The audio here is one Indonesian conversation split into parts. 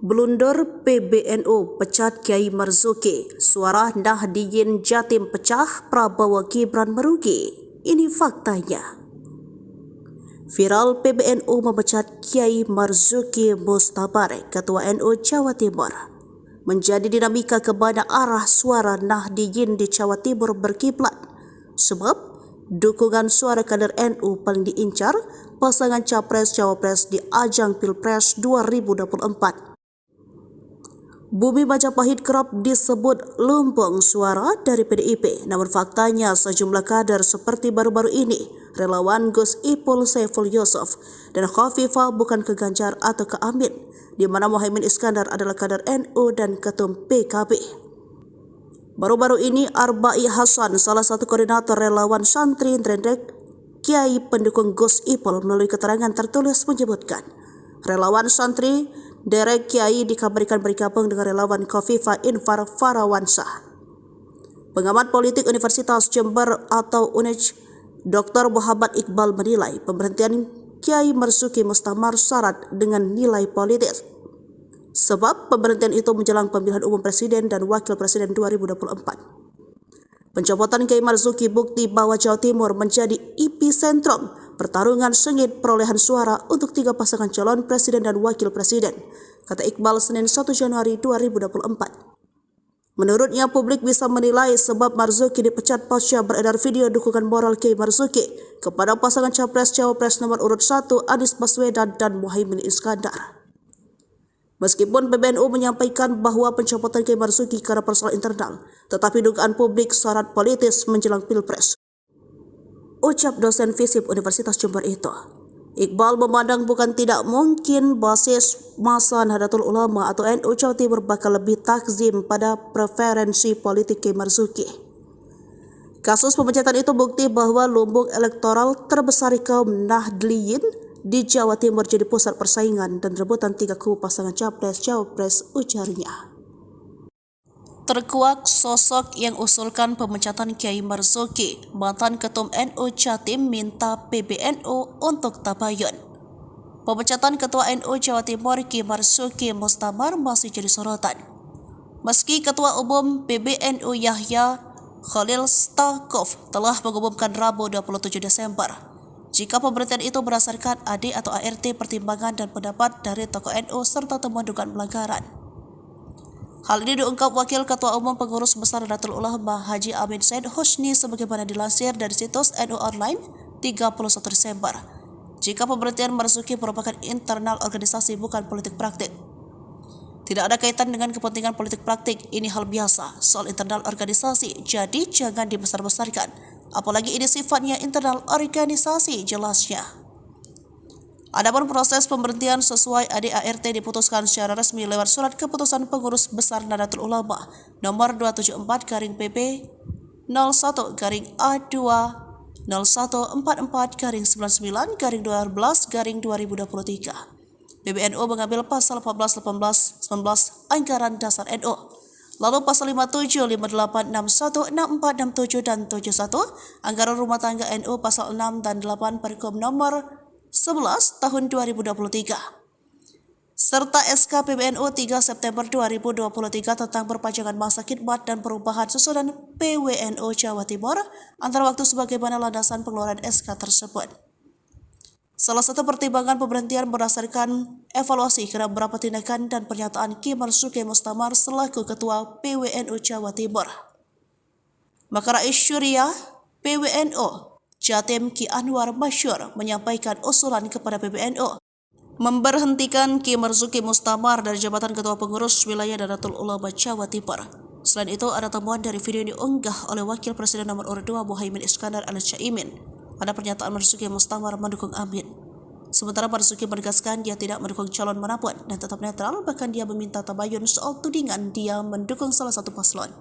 Blunder PBNU pecat Kiai Marzuki, suara Nahdliyin Jatim pecah, Prabowo Gibran merugi. Ini faktanya. Viral PBNU memecat Kiai Marzuki Mustabar, Ketua NU Jawa Timur. Menjadi dinamika ke mana arah suara Nahdliyin di Jawa Timur berkiblat. Sebab dukungan suara kader NU paling diincar pasangan Capres-Cawapres di ajang Pilpres 2024. Bumi Majapahit kerap disebut lumbung suara dari PDIP, namun faktanya sejumlah kader seperti baru-baru ini, relawan Gus Ipul Saiful Yusuf dan Khofifah bukan ke Ganjar atau ke Amin, di mana Muhaimin Iskandar adalah kader NU dan ketum PKB. Baru-baru ini Arba'i Hasan, salah satu koordinator relawan santri Drendek Kiai pendukung Gus Ipul, melalui keterangan tertulis menyebutkan, relawan santri Derek Kiai dikabarkan bergabung dengan relawan Khofifah Infar Farawansah. Pengamat politik Universitas Jember atau UNEJ, Dr. Muhammad Iqbal menilai pemberhentian Kiai Marzuki Mustamar syarat dengan nilai politis. Sebab pemberhentian itu menjelang pemilihan umum presiden dan wakil presiden 2024. Pencopotan Kiai Marzuki bukti bahwa Jawa Timur menjadi epicentrum pertarungan sengit perolehan suara untuk 3 pasangan calon presiden dan wakil presiden, kata Iqbal Senin 1 Januari 2024. Menurutnya, publik bisa menilai sebab Marzuki dipecat pasca beredar video dukungan moral Kiai Marzuki kepada pasangan Capres-Cawapres nomor urut 1 Anies Baswedan dan Muhaimin Iskandar. Meskipun PBNU menyampaikan bahwa pencopotan Kiai Marzuki karena persoalan internal, tetapi dugaan publik syarat politis menjelang Pilpres, ucap dosen FISIP Universitas Jember itu. Iqbal memandang bukan tidak mungkin basis massa Nahdlatul Ulama atau NU Jawa Timur bakal lebih takzim pada preferensi politik Kiai Marzuki. Kasus pemecatan itu bukti bahwa lumbung elektoral terbesar kaum Nahdliyin di Jawa Timur jadi pusat persaingan dan rebutan 3 kubu pasangan Capres-Cawapres, ujarnya. Terkuak sosok yang usulkan pemecatan Kiai Marzuki, mantan ketum NU Jatim minta PBNU untuk tabayun. Pemecatan Ketua NU Jawa Timur Kiai Marzuki Mustamar masih jadi sorotan. Meski Ketua Umum PBNU Yahya Khalil Stakuf telah mengumumkan Rabu 27 Desember, jika pemberhentian itu berdasarkan AD atau ART pertimbangan dan pendapat dari tokoh NU serta temuan dugaan pelanggaran. Hal ini diungkap Wakil Ketua Umum Pengurus Besar Nahdlatul Ulama Haji Amin Said Husni sebagaimana dilansir dari situs NU Online 31 Desember. Jika pemberhentian Marzuki merupakan internal organisasi bukan politik praktik. Tidak ada kaitan dengan kepentingan politik praktik, ini hal biasa soal internal organisasi, jadi jangan dibesar-besarkan. Apalagi ini sifatnya internal organisasi, jelasnya. Adapun proses pemberhentian sesuai AD/ART diputuskan secara resmi lewat surat keputusan Pengurus Besar Nahdlatul Ulama nomor 274/PP 01/A2/0144/99/12/2023. PBNU mengambil pasal 14, 18, 19 Anggaran Dasar NU. Lalu pasal 57, 58, 61, 64, 67, dan 71 Anggaran Rumah Tangga NU, pasal 6 dan 8 Pergub nomor 11 tahun 2023. Serta SK PBNU 3 September 2023 tentang perpanjangan masa khidmat dan perubahan susunan PWNU Jawa Timur antara waktu sebagaimana landasan pengeluaran SK tersebut. Salah satu pertimbangan pemberhentian berdasarkan evaluasi karena beberapa tindakan dan pernyataan Kiai Marzuki Mustamar selaku Ketua PWNU Jawa Timur. Maka Rais Syuriah PWNU Jatim Ki Anwar Masyur menyampaikan usulan kepada PBNU memberhentikan Kiai Marzuki Mustamar dari jabatan Ketua Pengurus Wilayah Nahdlatul Ulama Jawa Timur. Selain itu, ada temuan dari video yang diunggah oleh Wakil Presiden nomor urut 2 Muhaimin Iskandar alias Caimin. Ada pernyataan Marzuki Mustamar mendukung Amin. Sementara Marzuki menegaskan dia tidak mendukung calon manapun dan tetap netral, bahkan dia meminta tabayun soal tudingan dia mendukung salah satu paslon.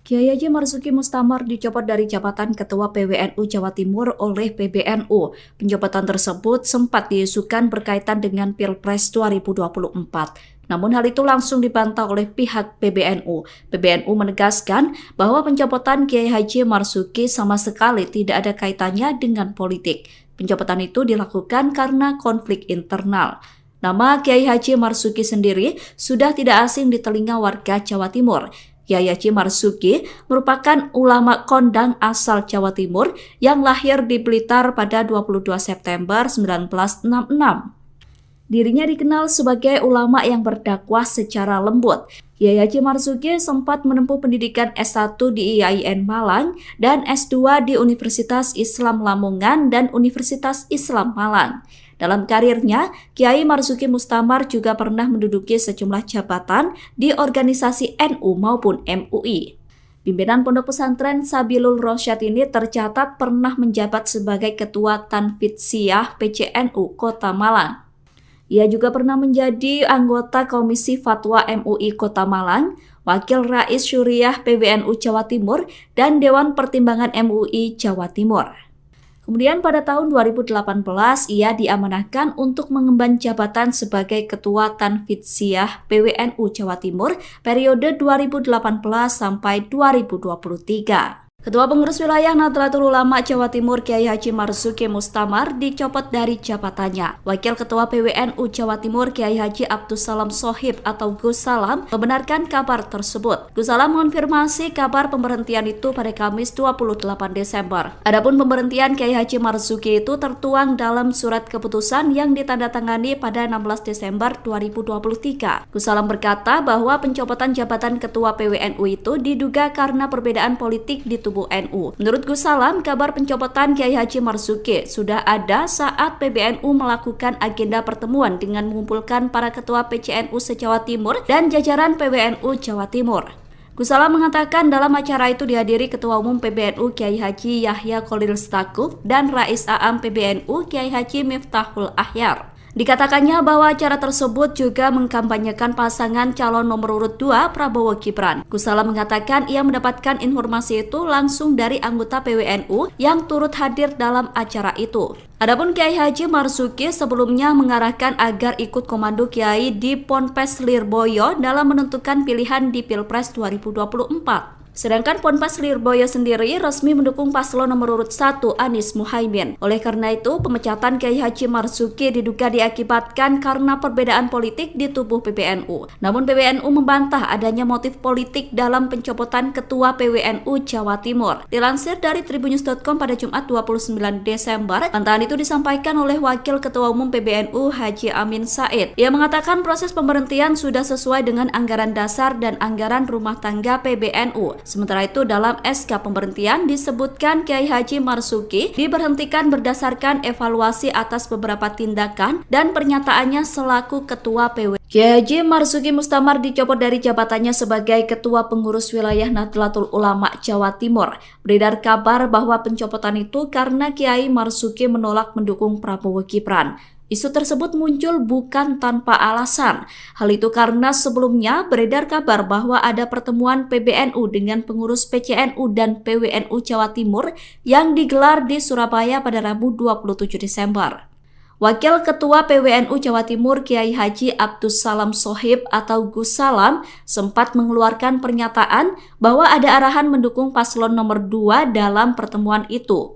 Kiai Haji Marzuki Mustamar dicopot dari jabatan Ketua PWNU Jawa Timur oleh PBNU. Pencopotan tersebut sempat diisukan berkaitan dengan Pilpres 2024. Namun hal itu langsung dibantah oleh pihak PBNU. PBNU menegaskan bahwa pencopotan Kiai Haji Marzuki sama sekali tidak ada kaitannya dengan politik. Pencopotan itu dilakukan karena konflik internal. Nama Kiai Haji Marzuki sendiri sudah tidak asing di telinga warga Jawa Timur. Kiai Haji Marzuki merupakan ulama kondang asal Jawa Timur yang lahir di Blitar pada 22 September 1966. Dirinya dikenal sebagai ulama yang berdakwah secara lembut. Kiai Haji Marzuki sempat menempuh pendidikan S1 di IAIN Malang dan S2 di Universitas Islam Lamongan dan Universitas Islam Malang. Dalam karirnya, Kiai Marzuki Mustamar juga pernah menduduki sejumlah jabatan di organisasi NU maupun MUI. Pimpinan Pondok Pesantren Sabilul Rosyad ini tercatat pernah menjabat sebagai Ketua Tanfidsyah PCNU Kota Malang. Ia juga pernah menjadi anggota Komisi Fatwa MUI Kota Malang, Wakil Rais Syuriah PBNU Jawa Timur, dan Dewan Pertimbangan MUI Jawa Timur. Kemudian pada tahun 2018, ia diamanahkan untuk mengemban jabatan sebagai Ketua Tanfidsyah PWNU Jawa Timur periode 2018 sampai 2023. Ketua Pengurus Wilayah Nahdlatul Ulama Jawa Timur Kiai Haji Marzuki Mustamar dicopot dari jabatannya. Wakil Ketua PWNU Jawa Timur Kiai Haji Abdus Salam Shohib atau Gus Salam membenarkan kabar tersebut. Gus Salam mengonfirmasi kabar pemberhentian itu pada Kamis 28 Desember. Adapun pemberhentian Kiai Haji Marzuki itu tertuang dalam surat keputusan yang ditandatangani pada 16 Desember 2023. Gus Salam berkata bahwa pencopotan jabatan Ketua PWNU itu diduga karena perbedaan politik di tubuh NU. Menurut Gus Salam, kabar pencopotan Kiai Haji Marzuki sudah ada saat PBNU melakukan agenda pertemuan dengan mengumpulkan para ketua PCNU se-Jawa Timur dan jajaran PWNU Jawa Timur. Gus Salam mengatakan dalam acara itu dihadiri Ketua Umum PBNU Kiai Haji Yahya Khalil Stakuf dan Rais Aam PBNU Kiai Haji Miftahul Ahyar. Dikatakannya bahwa acara tersebut juga mengkampanyekan pasangan calon nomor urut 2 Prabowo Gibran. Gus Salam mengatakan ia mendapatkan informasi itu langsung dari anggota PWNU yang turut hadir dalam acara itu. Adapun Kiai Haji Marzuki sebelumnya mengarahkan agar ikut komando Kiai di Ponpes Lirboyo dalam menentukan pilihan di Pilpres 2024. Sedangkan Ponpes Lirboyo sendiri resmi mendukung paslon nomor urut 1 Anies Muhaimin. Oleh karena itu, pemecatan Kiai Haji Marzuki diduga diakibatkan karena perbedaan politik di tubuh PBNU. Namun PBNU membantah adanya motif politik dalam pencopotan Ketua PWNU Jawa Timur. Dilansir dari tribunnews.com pada Jumat 29 Desember, bantahan itu disampaikan oleh Wakil Ketua Umum PBNU Haji Amin Said. Ia mengatakan proses pemberhentian sudah sesuai dengan anggaran dasar dan anggaran rumah tangga PBNU. Sementara itu dalam SK pemberhentian disebutkan Kiai Haji Marzuki diberhentikan berdasarkan evaluasi atas beberapa tindakan dan pernyataannya selaku Ketua PW. Kiai Haji Marzuki Mustamar dicopot dari jabatannya sebagai Ketua Pengurus Wilayah Nahdlatul Ulama Jawa Timur. Beredar kabar bahwa pencopotan itu karena Kiai Marzuki menolak mendukung Prabowo Gibran. Isu tersebut muncul bukan tanpa alasan. Hal itu karena sebelumnya beredar kabar bahwa ada pertemuan PBNU dengan pengurus PCNU dan PWNU Jawa Timur yang digelar di Surabaya pada Rabu 27 Desember. Wakil Ketua PWNU Jawa Timur Kiai Haji Abdus Salam Shohib atau Gus Salam sempat mengeluarkan pernyataan bahwa ada arahan mendukung paslon nomor 2 dalam pertemuan itu.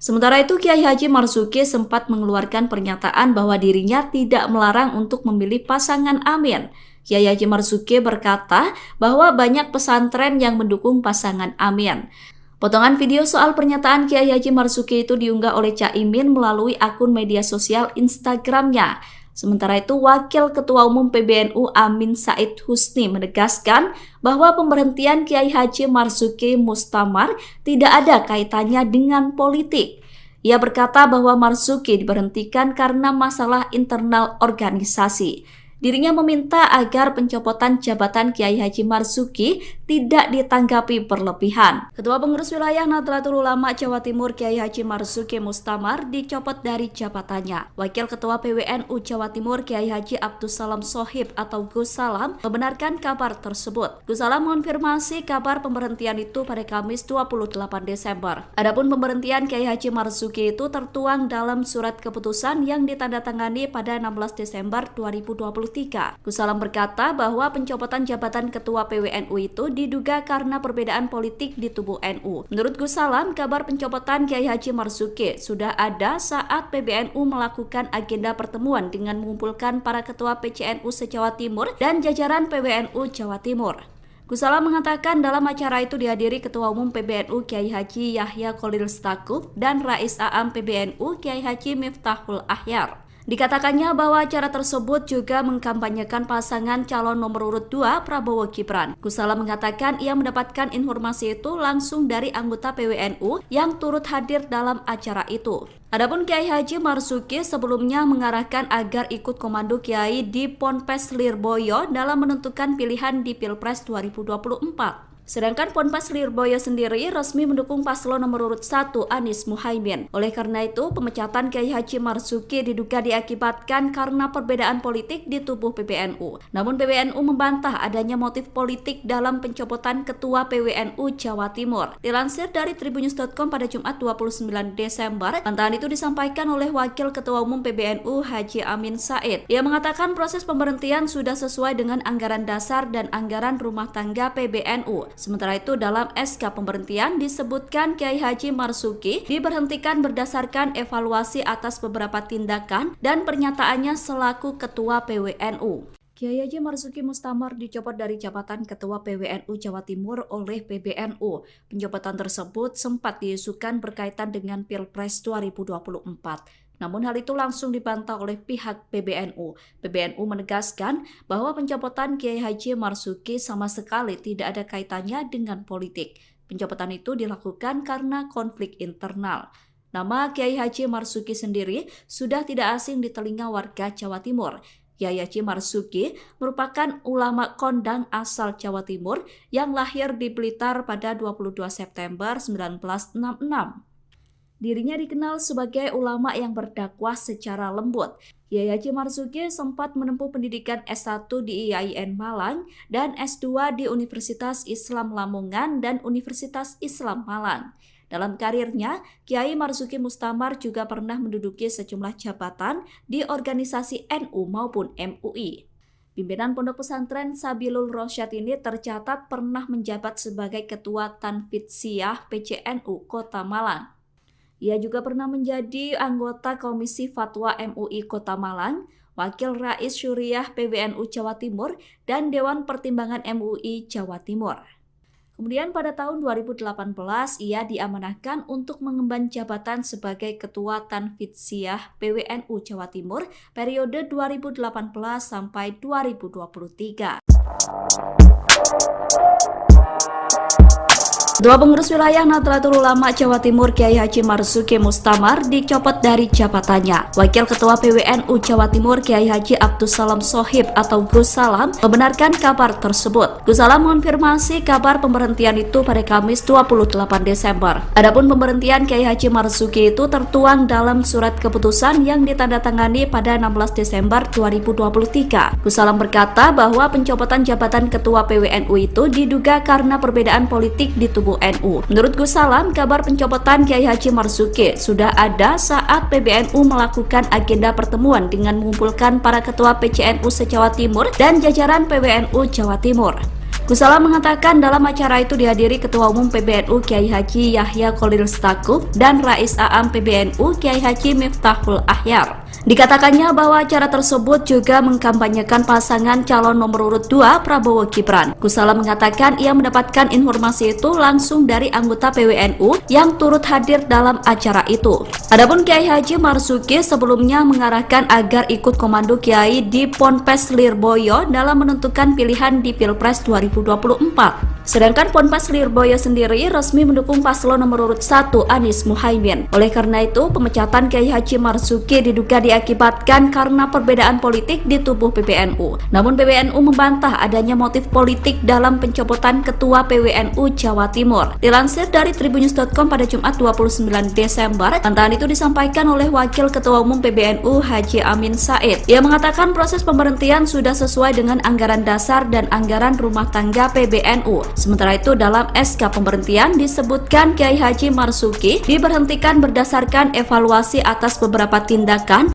Sementara itu, Kiai Haji Marzuki sempat mengeluarkan pernyataan bahwa dirinya tidak melarang untuk memilih pasangan Amin. Kiai Haji Marzuki berkata bahwa banyak pesantren yang mendukung pasangan Amin. Potongan video soal pernyataan Kiai Haji Marzuki itu diunggah oleh Caimin melalui akun media sosial Instagramnya. Sementara itu, Wakil Ketua Umum PBNU Amin Said Husni menegaskan bahwa pemberhentian Kiai Haji Marzuki Mustamar tidak ada kaitannya dengan politik. Ia berkata bahwa Marzuki diberhentikan karena masalah internal organisasi. Dirinya meminta agar pencopotan jabatan Kiai Haji Marzuki tidak ditanggapi berlebihan. Ketua Pengurus Wilayah Nahdlatul Ulama Jawa Timur Kiai Haji Marzuki Mustamar dicopot dari jabatannya. Wakil Ketua PWNU Jawa Timur Kiai Haji Abdus Salam Shohib atau Gus Salam membenarkan kabar tersebut. Gus Salam mengonfirmasi kabar pemberhentian itu pada Kamis 28 Desember. Adapun pemberhentian Kiai Haji Marzuki itu tertuang dalam surat keputusan yang ditandatangani pada 16 Desember 2023. Gus Salam berkata bahwa pencopotan jabatan Ketua PWNU itu diduga karena perbedaan politik di tubuh NU. Menurut Gus Salam, kabar pencopotan Kiai Haji Marzuki sudah ada saat PBNU melakukan agenda pertemuan dengan mengumpulkan para ketua PCNU se-Jawa Timur dan jajaran PBNU Jawa Timur. Gus Salam mengatakan dalam acara itu dihadiri Ketua Umum PBNU Kiai Haji Yahya Kholil Stakuf dan Rais Aam PBNU Kiai Haji Miftahul Ahyar. Dikatakannya bahwa acara tersebut juga mengkampanyekan pasangan calon nomor urut 2 Prabowo Gibran. Gus Salam mengatakan ia mendapatkan informasi itu langsung dari anggota PWNU yang turut hadir dalam acara itu. Adapun Kiai Haji Marzuki sebelumnya mengarahkan agar ikut komando Kiai di Ponpes Lirboyo dalam menentukan pilihan di Pilpres 2024. Sedangkan Ponpes Lirboyo sendiri resmi mendukung paslon nomor urut 1 Anies Muhaimin. Oleh karena itu, pemecatan Kiai Haji Marzuki diduga diakibatkan karena perbedaan politik di tubuh PBNU. Namun PBNU membantah adanya motif politik dalam pencopotan Ketua PWNU Jawa Timur. Dilansir dari tribunnews.com pada Jumat 29 Desember, bantahan itu disampaikan oleh Wakil Ketua Umum PBNU Haji Amin Said. Ia mengatakan proses pemberhentian sudah sesuai dengan anggaran dasar dan anggaran rumah tangga PBNU. Sementara itu dalam SK pemberhentian disebutkan Kiai Haji Marzuki diberhentikan berdasarkan evaluasi atas beberapa tindakan dan pernyataannya selaku Ketua PWNU. Kiai Haji Marzuki Mustamar dicopot dari jabatan Ketua PWNU Jawa Timur oleh PBNU. Pencopotan tersebut sempat diisukan berkaitan dengan Pilpres 2024. Namun hal itu langsung dibantah oleh pihak PBNU. PBNU menegaskan bahwa pencopotan Kiai Haji Marzuki sama sekali tidak ada kaitannya dengan politik. Pencopotan itu dilakukan karena konflik internal. Nama Kiai Haji Marzuki sendiri sudah tidak asing di telinga warga Jawa Timur. Kiai Haji Marzuki merupakan ulama kondang asal Jawa Timur yang lahir di Blitar pada 22 September 1966. Dirinya dikenal sebagai ulama yang berdakwah secara lembut. Kiai Haji Marzuki sempat menempuh pendidikan S1 di IAIN Malang dan S2 di Universitas Islam Lamongan dan Universitas Islam Malang. Dalam karirnya, Kiai Marzuki Mustamar juga pernah menduduki sejumlah jabatan di organisasi NU maupun MUI. Pimpinan Pondok Pesantren Sabilul Rosyad ini tercatat pernah menjabat sebagai Ketua Tanfidziyah PCNU Kota Malang. Ia juga pernah menjadi anggota Komisi Fatwa MUI Kota Malang, Wakil Rais Syuriah PBNU Jawa Timur, dan Dewan Pertimbangan MUI Jawa Timur. Kemudian pada tahun 2018 ia diamanahkan untuk mengemban jabatan sebagai Ketua Tanfidziyah PWNU Jawa Timur periode 2018 sampai 2023. Ketua Pengurus Wilayah Nahdlatul Ulama Jawa Timur Kiai Haji Marzuki Mustamar dicopot dari jabatannya. Wakil Ketua PWNU Jawa Timur Kiai Haji Abdus Salam Sohib atau Gus Salam membenarkan kabar tersebut. Gus Salam mengonfirmasi kabar pemberhentian itu pada Kamis 28 Desember. Adapun pemberhentian Kiai Haji Marzuki itu tertuang dalam surat keputusan yang ditandatangani pada 16 Desember 2023. Gus Salam berkata bahwa pencopotan jabatan Ketua PWNU itu diduga karena perbedaan politik di tubuh NU. Menurut Gus Salam, kabar pencopotan Kiai Haji Marzuki sudah ada saat PBNU melakukan agenda pertemuan dengan mengumpulkan para ketua PCNU se-Jawa Timur dan jajaran PWNU Jawa Timur. Gus Salam mengatakan dalam acara itu dihadiri Ketua Umum PBNU Kiai Haji Yahya Kholil Stakuf dan Rais Aam PBNU Kiai Haji Miftahul Ahyar. Dikatakannya bahwa acara tersebut juga mengkampanyekan pasangan calon nomor urut 2 Prabowo Gibran. Gus Salam mengatakan ia mendapatkan informasi itu langsung dari anggota PWNU yang turut hadir dalam acara itu. Adapun Kiai Haji Marzuki sebelumnya mengarahkan agar ikut komando Kiai di Ponpes Lirboyo dalam menentukan pilihan di Pilpres 2024. Sedangkan Ponpes Lirboyo sendiri resmi mendukung paslon nomor urut 1 Anies Muhaimin. Oleh karena itu, pemecatan Kiai Haji Marzuki diduga diakibatkan karena perbedaan politik di tubuh PBNU. Namun PBNU membantah adanya motif politik dalam pencopotan Ketua PWNU Jawa Timur. Dilansir dari tribunnews.com pada Jumat 29 Desember, bantahan itu disampaikan oleh Wakil Ketua Umum PBNU Haji Amin Said. Ia mengatakan proses pemberhentian sudah sesuai dengan anggaran dasar dan anggaran rumah tangga PBNU. Sementara itu dalam SK pemberhentian disebutkan Kiai Haji Marzuki diberhentikan berdasarkan evaluasi atas beberapa tindakan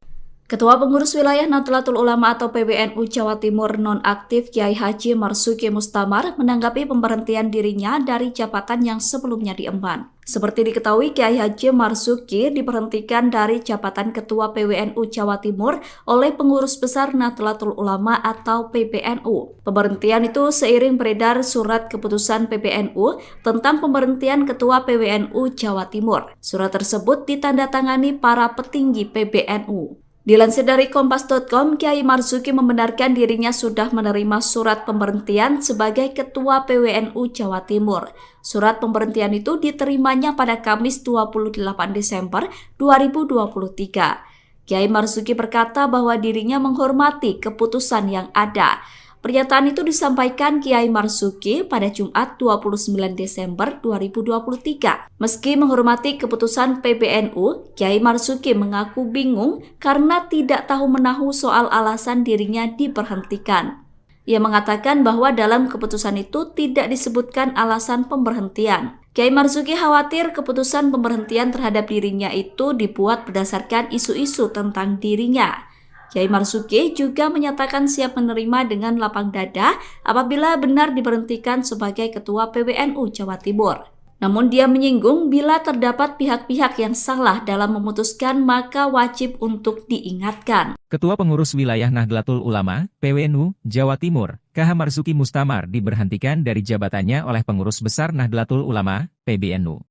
Ketua Pengurus Wilayah Nahdlatul Ulama atau PBNU Jawa Timur nonaktif Kiai Haji Marzuki Mustamar menanggapi pemberhentian dirinya dari jabatan yang sebelumnya diemban. Seperti diketahui, Kiai Haji Marzuki diberhentikan dari jabatan Ketua PWNU Jawa Timur oleh Pengurus Besar Nahdlatul Ulama atau PBNU. Pemberhentian itu seiring beredar surat keputusan PBNU tentang pemberhentian Ketua PWNU Jawa Timur. Surat tersebut ditandatangani para petinggi PBNU. Dilansir dari Kompas.com, Kiai Marzuki membenarkan dirinya sudah menerima surat pemberhentian sebagai Ketua PWNU Jawa Timur. Surat pemberhentian itu diterimanya pada Kamis 28 Desember 2023. Kiai Marzuki berkata bahwa dirinya menghormati keputusan yang ada. Pernyataan itu disampaikan Kiai Marzuki pada Jumat 29 Desember 2023. Meski menghormati keputusan PBNU, Kiai Marzuki mengaku bingung karena tidak tahu menahu soal alasan dirinya diberhentikan. Ia mengatakan bahwa dalam keputusan itu tidak disebutkan alasan pemberhentian. Kiai Marzuki khawatir keputusan pemberhentian terhadap dirinya itu dibuat berdasarkan isu-isu tentang dirinya. Kiai Marzuki juga menyatakan siap menerima dengan lapang dada apabila benar diberhentikan sebagai Ketua PWNU Jawa Timur. Namun dia menyinggung bila terdapat pihak-pihak yang salah dalam memutuskan maka wajib untuk diingatkan. Ketua Pengurus Wilayah Nahdlatul Ulama, PWNU, Jawa Timur, KH Marzuki Mustamar diberhentikan dari jabatannya oleh Pengurus Besar Nahdlatul Ulama, PBNU.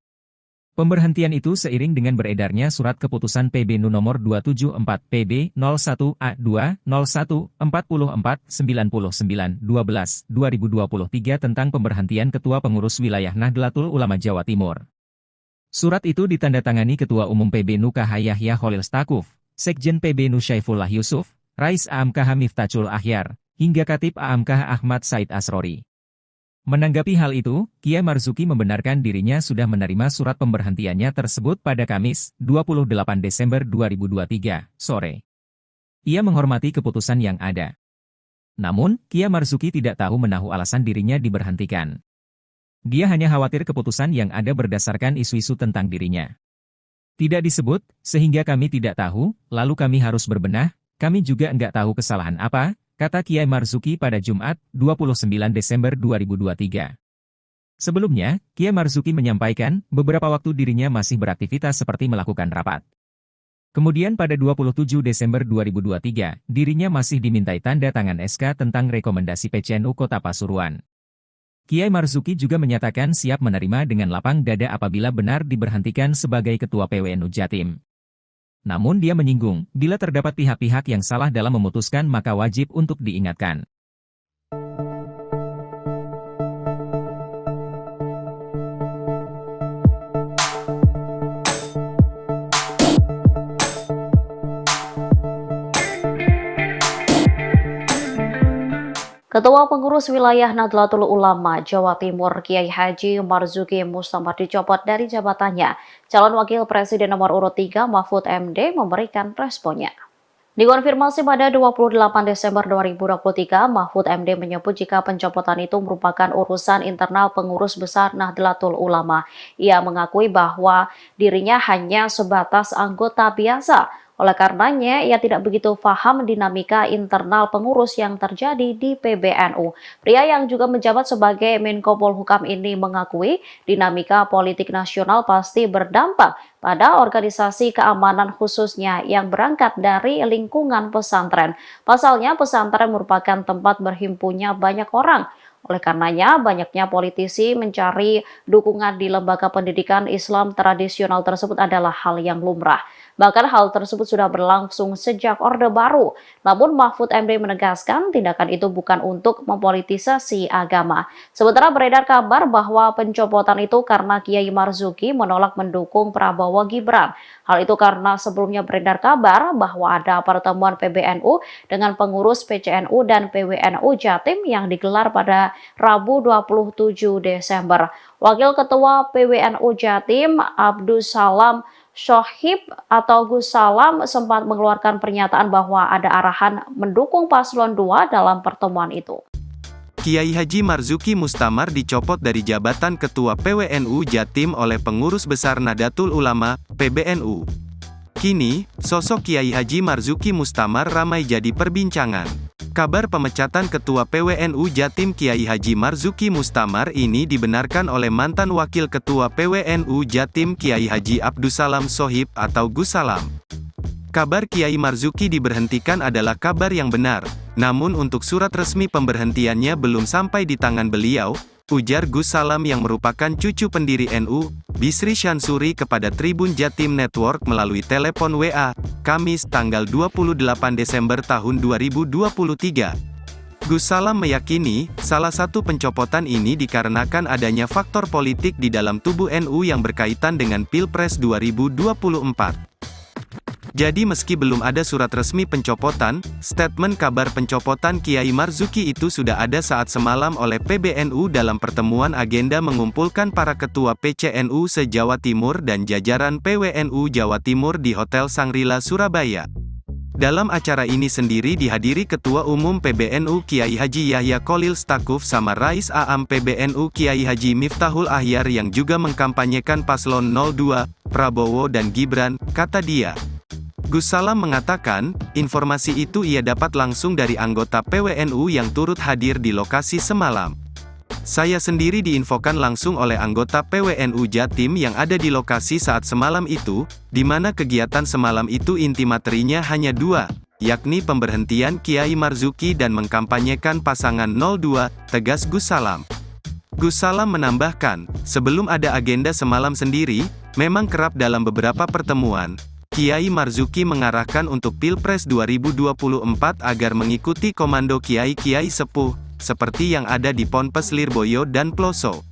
Pemberhentian itu seiring dengan beredarnya surat keputusan PBNU nomor 274 PB 01A2 01 44 99 12 2023 tentang pemberhentian Ketua Pengurus Wilayah Nahdlatul Ulama Jawa Timur. Surat itu ditandatangani Ketua Umum PBNU KH Yahya Khalil Stakuf, Sekjen PBNU Syaifullah Yusuf, Rais AMKH Miftachul Akhyar, hingga Katib AMKH Ahmad Said Asrori. Menanggapi hal itu, Kiai Marzuki membenarkan dirinya sudah menerima surat pemberhentiannya tersebut pada Kamis, 28 Desember 2023, sore. Ia menghormati keputusan yang ada. Namun, Kiai Marzuki tidak tahu menahu alasan dirinya diberhentikan. Dia hanya khawatir keputusan yang ada berdasarkan isu-isu tentang dirinya. Tidak disebut, sehingga kami tidak tahu, lalu kami harus berbenah, kami juga enggak tahu kesalahan apa, kata Kiai Marzuki pada Jumat, 29 Desember 2023. Sebelumnya, Kiai Marzuki menyampaikan, beberapa waktu dirinya masih beraktivitas seperti melakukan rapat. Kemudian pada 27 Desember 2023, dirinya masih dimintai tanda tangan SK tentang rekomendasi PCNU Kota Pasuruan. Kiai Marzuki juga menyatakan siap menerima dengan lapang dada apabila benar diberhentikan sebagai Ketua PWNU Jatim. Namun dia menyinggung, bila terdapat pihak-pihak yang salah dalam memutuskan maka wajib untuk diingatkan. Ketua Pengurus Wilayah Nahdlatul Ulama Jawa Timur Kiai Haji Marzuki Mustamar dicopot dari jabatannya. Calon Wakil Presiden nomor urut 3 Mahfud MD memberikan responnya. Dikonfirmasi pada 28 Desember 2023, Mahfud MD menyebut jika pencopotan itu merupakan urusan internal Pengurus Besar Nahdlatul Ulama. Ia mengakui bahwa dirinya hanya sebatas anggota biasa. Oleh karenanya, ia tidak begitu paham dinamika internal pengurus yang terjadi di PBNU. Pria yang juga menjabat sebagai Menko Polhukam ini mengakui dinamika politik nasional pasti berdampak pada organisasi keamanan khususnya yang berangkat dari lingkungan pesantren. Pasalnya, pesantren merupakan tempat berhimpunnya banyak orang. Oleh karenanya, banyaknya politisi mencari dukungan di lembaga pendidikan Islam tradisional tersebut adalah hal yang lumrah. Bahkan hal tersebut sudah berlangsung sejak Orde Baru. Namun Mahfud MD menegaskan tindakan itu bukan untuk mempolitisasi agama. Sementara beredar kabar bahwa pencopotan itu karena Kiai Marzuki menolak mendukung Prabowo Gibran. Hal itu karena sebelumnya beredar kabar bahwa ada pertemuan PBNU dengan pengurus PCNU dan PWNU Jatim yang digelar pada Rabu 27 Desember. Wakil Ketua PWNU Jatim, Abdus Salam Shohib atau Gus Salam sempat mengeluarkan pernyataan bahwa ada arahan mendukung paslon 2 dalam pertemuan itu. Kiai Haji Marzuki Mustamar dicopot dari jabatan Ketua PWNU Jatim oleh Pengurus Besar Nahdlatul Ulama, PBNU. Kini, sosok Kiai Haji Marzuki Mustamar ramai jadi perbincangan. Kabar pemecatan Ketua PWNU Jatim Kiai Haji Marzuki Mustamar ini dibenarkan oleh mantan Wakil Ketua PWNU Jatim Kiai Haji Abdussalam Sohib atau Gus Salam. Kabar Kiai Marzuki diberhentikan adalah kabar yang benar, namun untuk surat resmi pemberhentiannya belum sampai di tangan beliau, ujar Gus Salam yang merupakan cucu pendiri NU, Bisri Syansuri kepada Tribun Jatim Network melalui telepon WA, Kamis tanggal 28 Desember tahun 2023. Gus Salam meyakini, salah satu pencopotan ini dikarenakan adanya faktor politik di dalam tubuh NU yang berkaitan dengan Pilpres 2024. Jadi meski belum ada surat resmi pencopotan, statement kabar pencopotan Kiai Marzuki itu sudah ada saat semalam oleh PBNU dalam pertemuan agenda mengumpulkan para ketua PCNU se-Jawa Timur dan jajaran PWNU Jawa Timur di Hotel Sangrila Surabaya. Dalam acara ini sendiri dihadiri Ketua Umum PBNU Kiai Haji Yahya Kholil Stakuf sama Rais Aam PBNU Kiai Haji Miftahul Ahyar yang juga mengkampanyekan paslon 02, Prabowo dan Gibran, kata dia. Gus Salam mengatakan, informasi itu ia dapat langsung dari anggota PWNU yang turut hadir di lokasi semalam. Saya sendiri diinfokan langsung oleh anggota PWNU Jatim yang ada di lokasi saat semalam itu, di mana kegiatan semalam itu inti materinya hanya dua, yakni pemberhentian Kiai Marzuki dan mengkampanyekan pasangan 02, tegas Gus Salam. Gus Salam menambahkan, sebelum ada agenda semalam sendiri, memang kerap dalam beberapa pertemuan, Kiai Marzuki mengarahkan untuk Pilpres 2024 agar mengikuti komando Kiai-Kiai Sepuh, seperti yang ada di Ponpes Lirboyo dan Ploso.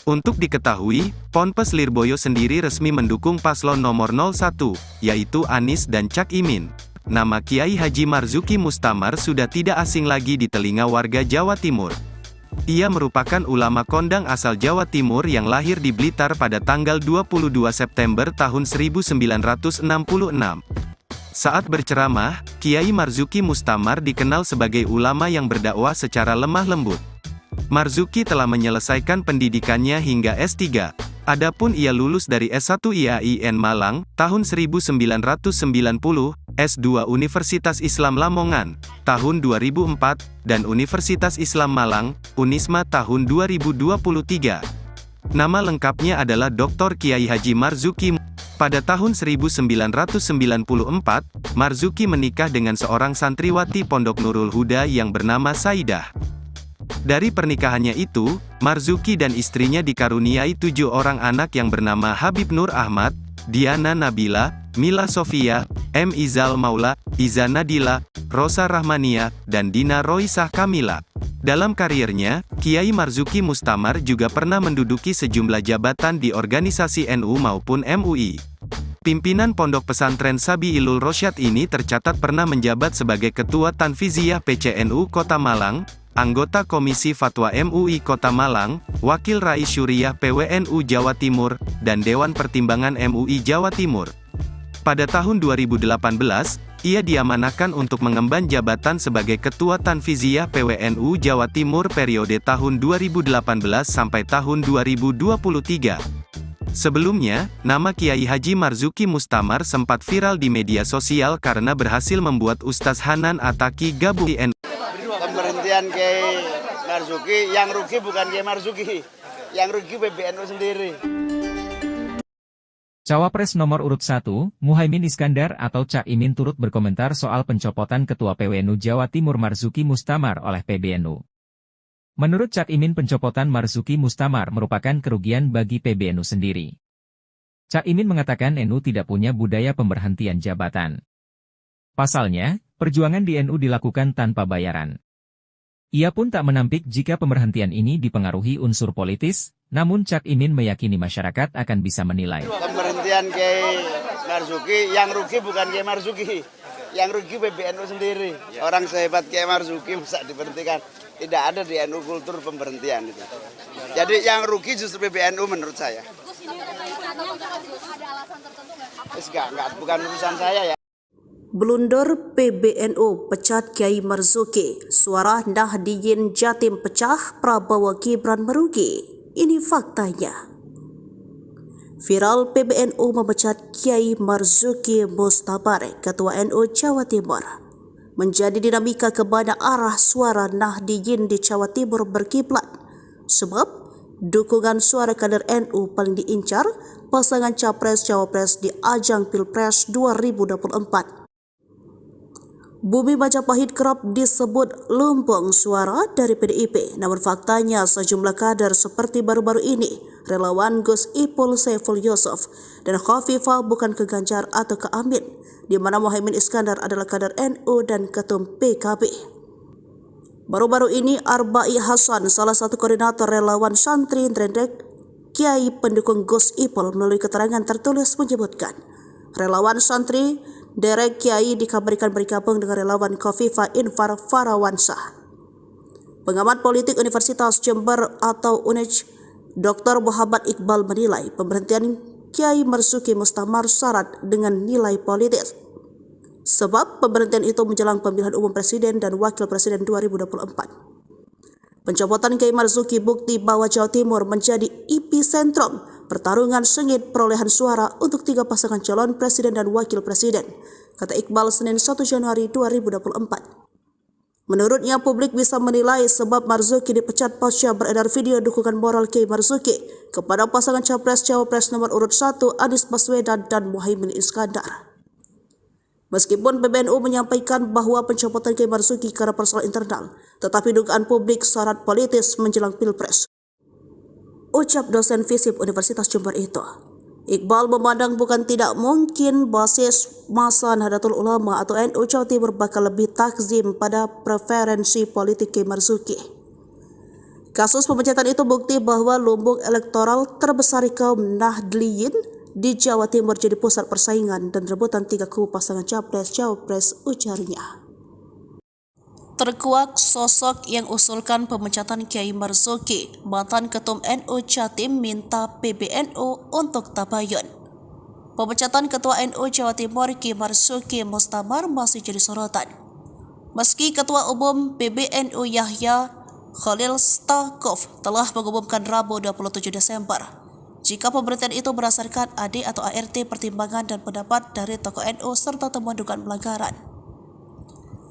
Untuk diketahui, Ponpes Lirboyo sendiri resmi mendukung paslon nomor 01, yaitu Anies dan Cak Imin. Nama Kiai Haji Marzuki Mustamar sudah tidak asing lagi di telinga warga Jawa Timur. Ia merupakan ulama kondang asal Jawa Timur yang lahir di Blitar pada tanggal 22 September tahun 1966. Saat berceramah, Kiai Marzuki Mustamar dikenal sebagai ulama yang berdakwah secara lemah lembut. Marzuki telah menyelesaikan pendidikannya hingga S3. Adapun ia lulus dari S1 IAIN Malang, tahun 1990, S2 Universitas Islam Lamongan, tahun 2004, dan Universitas Islam Malang, Unisma tahun 2023. Nama lengkapnya adalah Dr. Kiai Haji Marzuki. Pada tahun 1994, Marzuki menikah dengan seorang santriwati Pondok Nurul Huda yang bernama Saidah. Dari pernikahannya itu, Marzuki dan istrinya dikaruniai 7 orang anak yang bernama Habib Nur Ahmad, Diana Nabila, Mila Sofia, M. Izal Maula, Iza Nadila, Rosa Rahmania, dan Dina Roisah Kamila. Dalam karirnya, Kiai Marzuki Mustamar juga pernah menduduki sejumlah jabatan di organisasi NU maupun MUI. Pimpinan Pondok Pesantren Sabiilul Rosyad ini tercatat pernah menjabat sebagai Ketua Tanfiziyah PCNU Kota Malang, anggota Komisi Fatwa MUI Kota Malang, Wakil Rais Syuriah PWNU Jawa Timur, dan Dewan Pertimbangan MUI Jawa Timur. Pada tahun 2018, ia diamanahkan untuk mengemban jabatan sebagai Ketua Tanfiziyah PWNU Jawa Timur periode tahun 2018 sampai tahun 2023. Sebelumnya, nama Kiai Haji Marzuki Mustamar sempat viral di media sosial karena berhasil membuat Ustaz Hanan Ataki gabung di NU. Pemberhentian Kiai Marzuki, yang rugi bukan Kiai Marzuki, yang rugi PBNU sendiri. Cawapres nomor urut 1, Muhaimin Iskandar atau Cak Imin turut berkomentar soal pencopotan Ketua PWNU Jawa Timur Marzuki Mustamar oleh PBNU. Menurut Cak Imin, pencopotan Marzuki Mustamar merupakan kerugian bagi PBNU sendiri. Cak Imin mengatakan NU tidak punya budaya pemberhentian jabatan. Pasalnya, perjuangan di NU dilakukan tanpa bayaran. Ia pun tak menampik jika pemberhentian ini dipengaruhi unsur politis, namun Cak Imin meyakini masyarakat akan bisa menilai. Pemberhentian Kiai Marzuki, yang rugi bukan Kiai Marzuki, yang rugi PBNU sendiri. Orang sehebat Kiai Marzuki bisa diberhentikan. Tidak ada di NU kultur pemberhentian itu. Jadi yang rugi justru PBNU menurut saya. Enggak, bukan urusan saya ya. Blunder PBNU pecat Kiai Marzuki, suara Nahdliyin Jatim pecah, Prabowo Gibran merugi. Ini faktanya. Viral PBNU memecat Kiai Marzuki Mustamar, Ketua NU Jawa Timur. Menjadi dinamika ke mana arah suara Nahdliyin di Jawa Timur berkiblat. Sebab dukungan suara kader NU paling diincar pasangan Capres-Cawapres di ajang Pilpres 2024. Bumi Majapahit kerap disebut lumbung suara dari PDIP, namun faktanya sejumlah kader seperti baru-baru ini, relawan Gus Ipul Saiful Yusuf dan Khofifah bukan ke Ganjar atau ke Amin, di mana Muhaimin Iskandar adalah kader NU dan ketum PKB. Baru-baru ini Arba'i Hasan, salah satu koordinator relawan santri Drendek Kiai pendukung Gus Ipul, melalui keterangan tertulis menyebutkan, relawan santri Derek Kiai dikabarkan bergabung dengan relawan Khofifah Infar Farawansah. Pengamat politik Universitas Jember atau UNEJ, Dr. Muhammad Iqbal menilai pemberhentian Kiai Marzuki Mustamar syarat dengan nilai politis. Sebab pemberhentian itu menjelang pemilihan umum presiden dan wakil presiden 2024. Pencopotan Kiai Marzuki bukti bahwa Jawa Timur menjadi epicentrum pertarungan sengit perolehan suara untuk 3 pasangan calon presiden dan wakil presiden, kata Iqbal Senin 1 Januari 2024. Menurutnya, publik bisa menilai sebab Marzuki dipecat pasca beredar video dukungan moral Kiai Marzuki kepada pasangan Capres-Cawapres nomor urut 1 Anies Baswedan dan Muhaimin Iskandar. Meskipun PBNU menyampaikan bahwa pencopotan Kiai Marzuki karena persoalan internal, tetapi dugaan publik syarat politis menjelang Pilpres. Ucap dosen FISIP Universitas Jember itu. Iqbal memandang bukan tidak mungkin basis massa Nahdlatul Ulama atau NU Jawa Timur bakal lebih takzim pada preferensi politik Kiai Marzuki. Kasus pemecatan itu bukti bahwa lumbung elektoral terbesar kaum Nahdliyin di Jawa Timur jadi pusat persaingan dan rebutan 3 kubu pasangan Capres-Cawapres, ujarnya. Terkuak sosok yang usulkan pemecatan Kiai Marzuki, mantan ketum NU Jatim minta PBNU untuk tabayun. Pemecatan Ketua NU Jawa Timur Kiai Marzuki Mustamar masih jadi sorotan. Meski Ketua Umum PBNU Yahya Khalil Stakuf telah mengumumkan Rabu 27 Desember, jika pemberhentian itu berdasarkan AD atau ART pertimbangan dan pendapat dari tokoh NU serta temuan dugaan pelanggaran.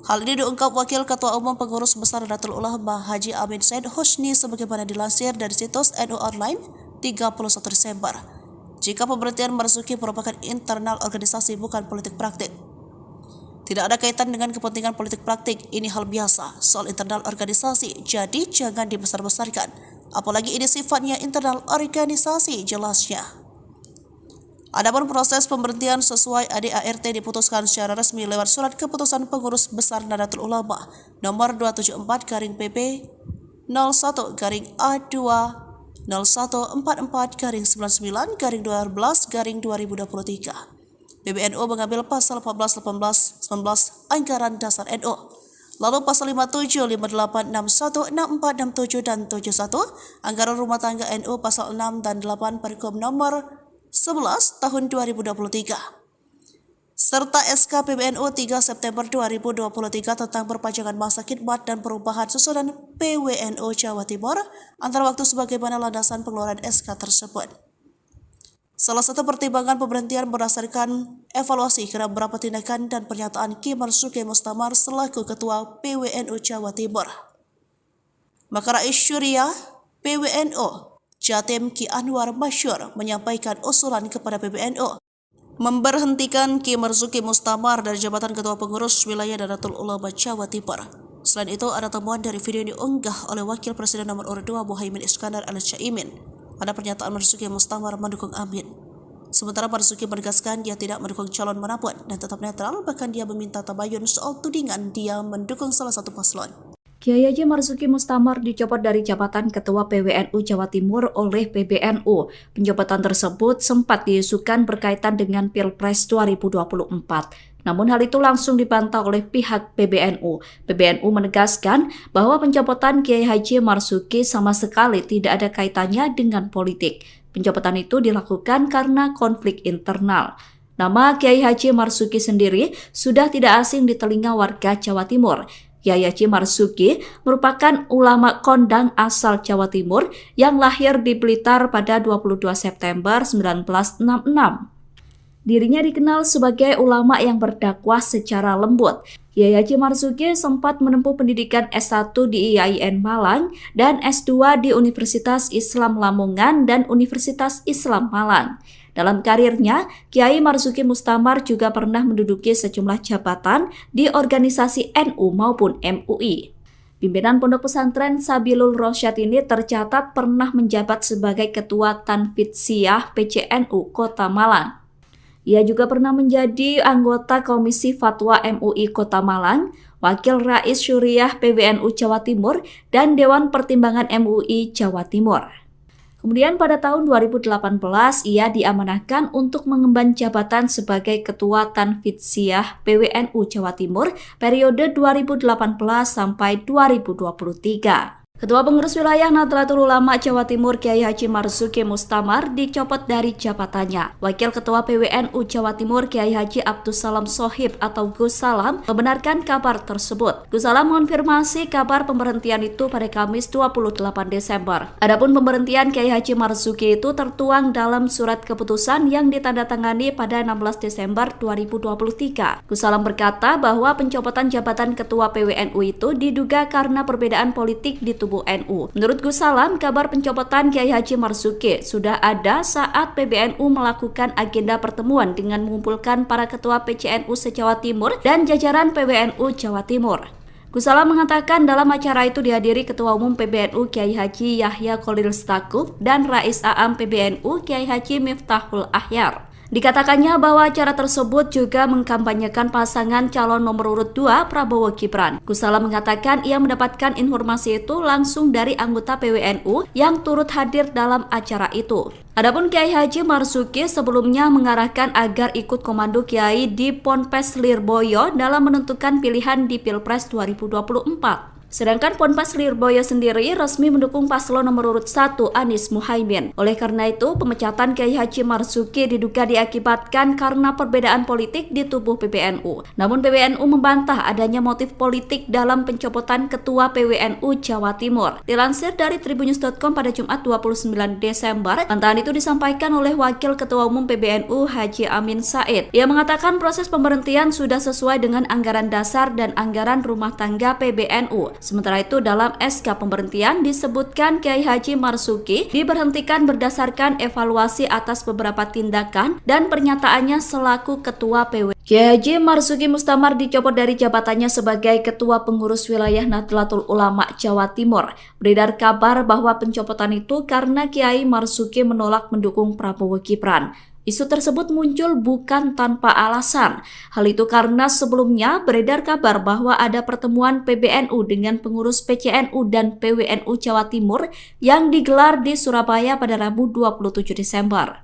Hal ini diungkap Wakil Ketua Umum Pengurus Besar Nahdlatul Ulama Haji Amin Said Husni sebagaimana dilansir dari situs NU Online 31 Desember. Jika pemberhentian Marzuki merupakan internal organisasi bukan politik praktik. Tidak ada kaitan dengan kepentingan politik praktik, ini hal biasa, soal internal organisasi, jadi jangan dibesar-besarkan. Apalagi ini sifatnya internal organisasi, jelasnya. Adapun proses pemberhentian sesuai AD/ART diputuskan secara resmi lewat surat keputusan Pengurus Besar Nahdlatul Ulama nomor 274/PP 01-A2-0144/99/12/2023. PBNU mengambil pasal 14, 18, 19 Anggaran Dasar NU. Lalu pasal 57, 58, 61, 64, 67, dan 71 Anggaran Rumah Tangga NU, pasal 6 dan 8 Pergub nomor 11 tahun 2023 serta SK PBNU 3 September 2023 tentang perpanjangan masa khidmat dan perubahan susunan PWNU Jawa Timur antara waktu sebagaimana landasan pengeluaran SK tersebut. Salah satu pertimbangan pemberhentian berdasarkan evaluasi karena beberapa tindakan dan pernyataan Kiai Marzuki Mustamar selaku Ketua PWNU Jawa Timur. Maka Rais Syuriah PWNU Jatim Ki Anwar Masyur menyampaikan usulan kepada PBNU memberhentikan Kiai Marzuki Mustamar dari jabatan Ketua Pengurus Wilayah Nahdlatul Ulama Jawa Timur. Selain itu, ada temuan dari video yang diunggah oleh Wakil Presiden nomor urut 2 Muhaimin Iskandar alias Caimin. Ada pernyataan Marzuki Mustamar mendukung Amin. Sementara Marzuki menegaskan dia tidak mendukung calon manapun dan tetap netral, bahkan dia meminta tabayun soal tudingan dia mendukung salah satu paslon. Kiai Haji Marzuki Mustamar dicopot dari jabatan Ketua PWNU Jawa Timur oleh PBNU. Pencopotan tersebut sempat diisukan berkaitan dengan Pilpres 2024. Namun hal itu langsung dibantah oleh pihak PBNU. PBNU menegaskan bahwa pencopotan Kiai Haji Marzuki sama sekali tidak ada kaitannya dengan politik. Pencopotan itu dilakukan karena konflik internal. Nama Kiai Haji Marzuki sendiri sudah tidak asing di telinga warga Jawa Timur. Kiai Haji Marzuki merupakan ulama kondang asal Jawa Timur yang lahir di Blitar pada 22 September 1966. Dirinya dikenal sebagai ulama yang berdakwah secara lembut. Kiai Haji Marzuki sempat menempuh pendidikan S1 di IAIN Malang dan S2 di Universitas Islam Lamongan dan Universitas Islam Malang. Dalam karirnya, Kiai Marzuki Mustamar juga pernah menduduki sejumlah jabatan di organisasi NU maupun MUI. Pimpinan Pondok Pesantren Sabilul Rosyad ini tercatat pernah menjabat sebagai Ketua Tanfidiyah PCNU Kota Malang. Ia juga pernah menjadi anggota Komisi Fatwa MUI Kota Malang, Wakil Rais Syuriah PBNU Jawa Timur, dan Dewan Pertimbangan MUI Jawa Timur. Kemudian pada tahun 2018 ia diamanahkan untuk mengemban jabatan sebagai Ketua Tanfidiyah PWNU Jawa Timur periode 2018 sampai 2023. Ketua Pengurus Wilayah Nahdlatul Ulama Jawa Timur Kiai Haji Marzuki Mustamar dicopot dari jabatannya. Wakil Ketua PWNU Jawa Timur Kiai Haji Abdussalam Shohib atau Gus Salam membenarkan kabar tersebut. Gus Salam mengonfirmasi kabar pemberhentian itu pada Kamis 28 Desember. Adapun pemberhentian Kiai Haji Marzuki itu tertuang dalam surat keputusan yang ditandatangani pada 16 Desember 2023. Gus Salam berkata bahwa pencopotan jabatan Ketua PWNU itu diduga karena perbedaan politik di tubuh NU. Menurut Gus Salam, kabar pencopotan Kiai Haji Marzuki sudah ada saat PBNU melakukan agenda pertemuan dengan mengumpulkan para ketua PCNU se-Jawa Timur dan jajaran PBNU Jawa Timur. Gus Salam mengatakan dalam acara itu dihadiri Ketua Umum PBNU Kiai Haji Yahya Khalil Stakuf dan Rais Aam PBNU Kiai Haji Miftahul Ahyar. Dikatakannya bahwa acara tersebut juga mengkampanyekan pasangan calon nomor urut 2 Prabowo Gibran. Gus Salam mengatakan ia mendapatkan informasi itu langsung dari anggota PWNU yang turut hadir dalam acara itu. Adapun Kiai Haji Marzuki sebelumnya mengarahkan agar ikut komando Kiai di Ponpes Lirboyo dalam menentukan pilihan di Pilpres 2024. Sedangkan Ponpes Lirboyo sendiri resmi mendukung paslon nomor urut 1 Anies Muhaimin. Oleh karena itu, pemecatan Kiai Haji Marzuki diduga diakibatkan karena perbedaan politik di tubuh PBNU. Namun PBNU membantah adanya motif politik dalam pencopotan Ketua PWNU Jawa Timur. Dilansir dari tribunnews.com pada Jumat 29 Desember, bantahan itu disampaikan oleh Wakil Ketua Umum PBNU Haji Amin Said. Ia mengatakan proses pemberhentian sudah sesuai dengan anggaran dasar dan anggaran rumah tangga PBNU. Sementara itu dalam SK pemberhentian disebutkan Kiai Haji Marzuki diberhentikan berdasarkan evaluasi atas beberapa tindakan dan pernyataannya selaku Ketua PW. Kiai Haji Marzuki Mustamar dicopot dari jabatannya sebagai Ketua Pengurus Wilayah Nahdlatul Ulama Jawa Timur. Beredar kabar bahwa pencopotan itu karena Kiai Marzuki menolak mendukung Prabowo Gibran. Isu tersebut muncul bukan tanpa alasan. Hal itu karena sebelumnya beredar kabar bahwa ada pertemuan PBNU dengan pengurus PCNU dan PWNU Jawa Timur yang digelar di Surabaya pada Rabu 27 Desember.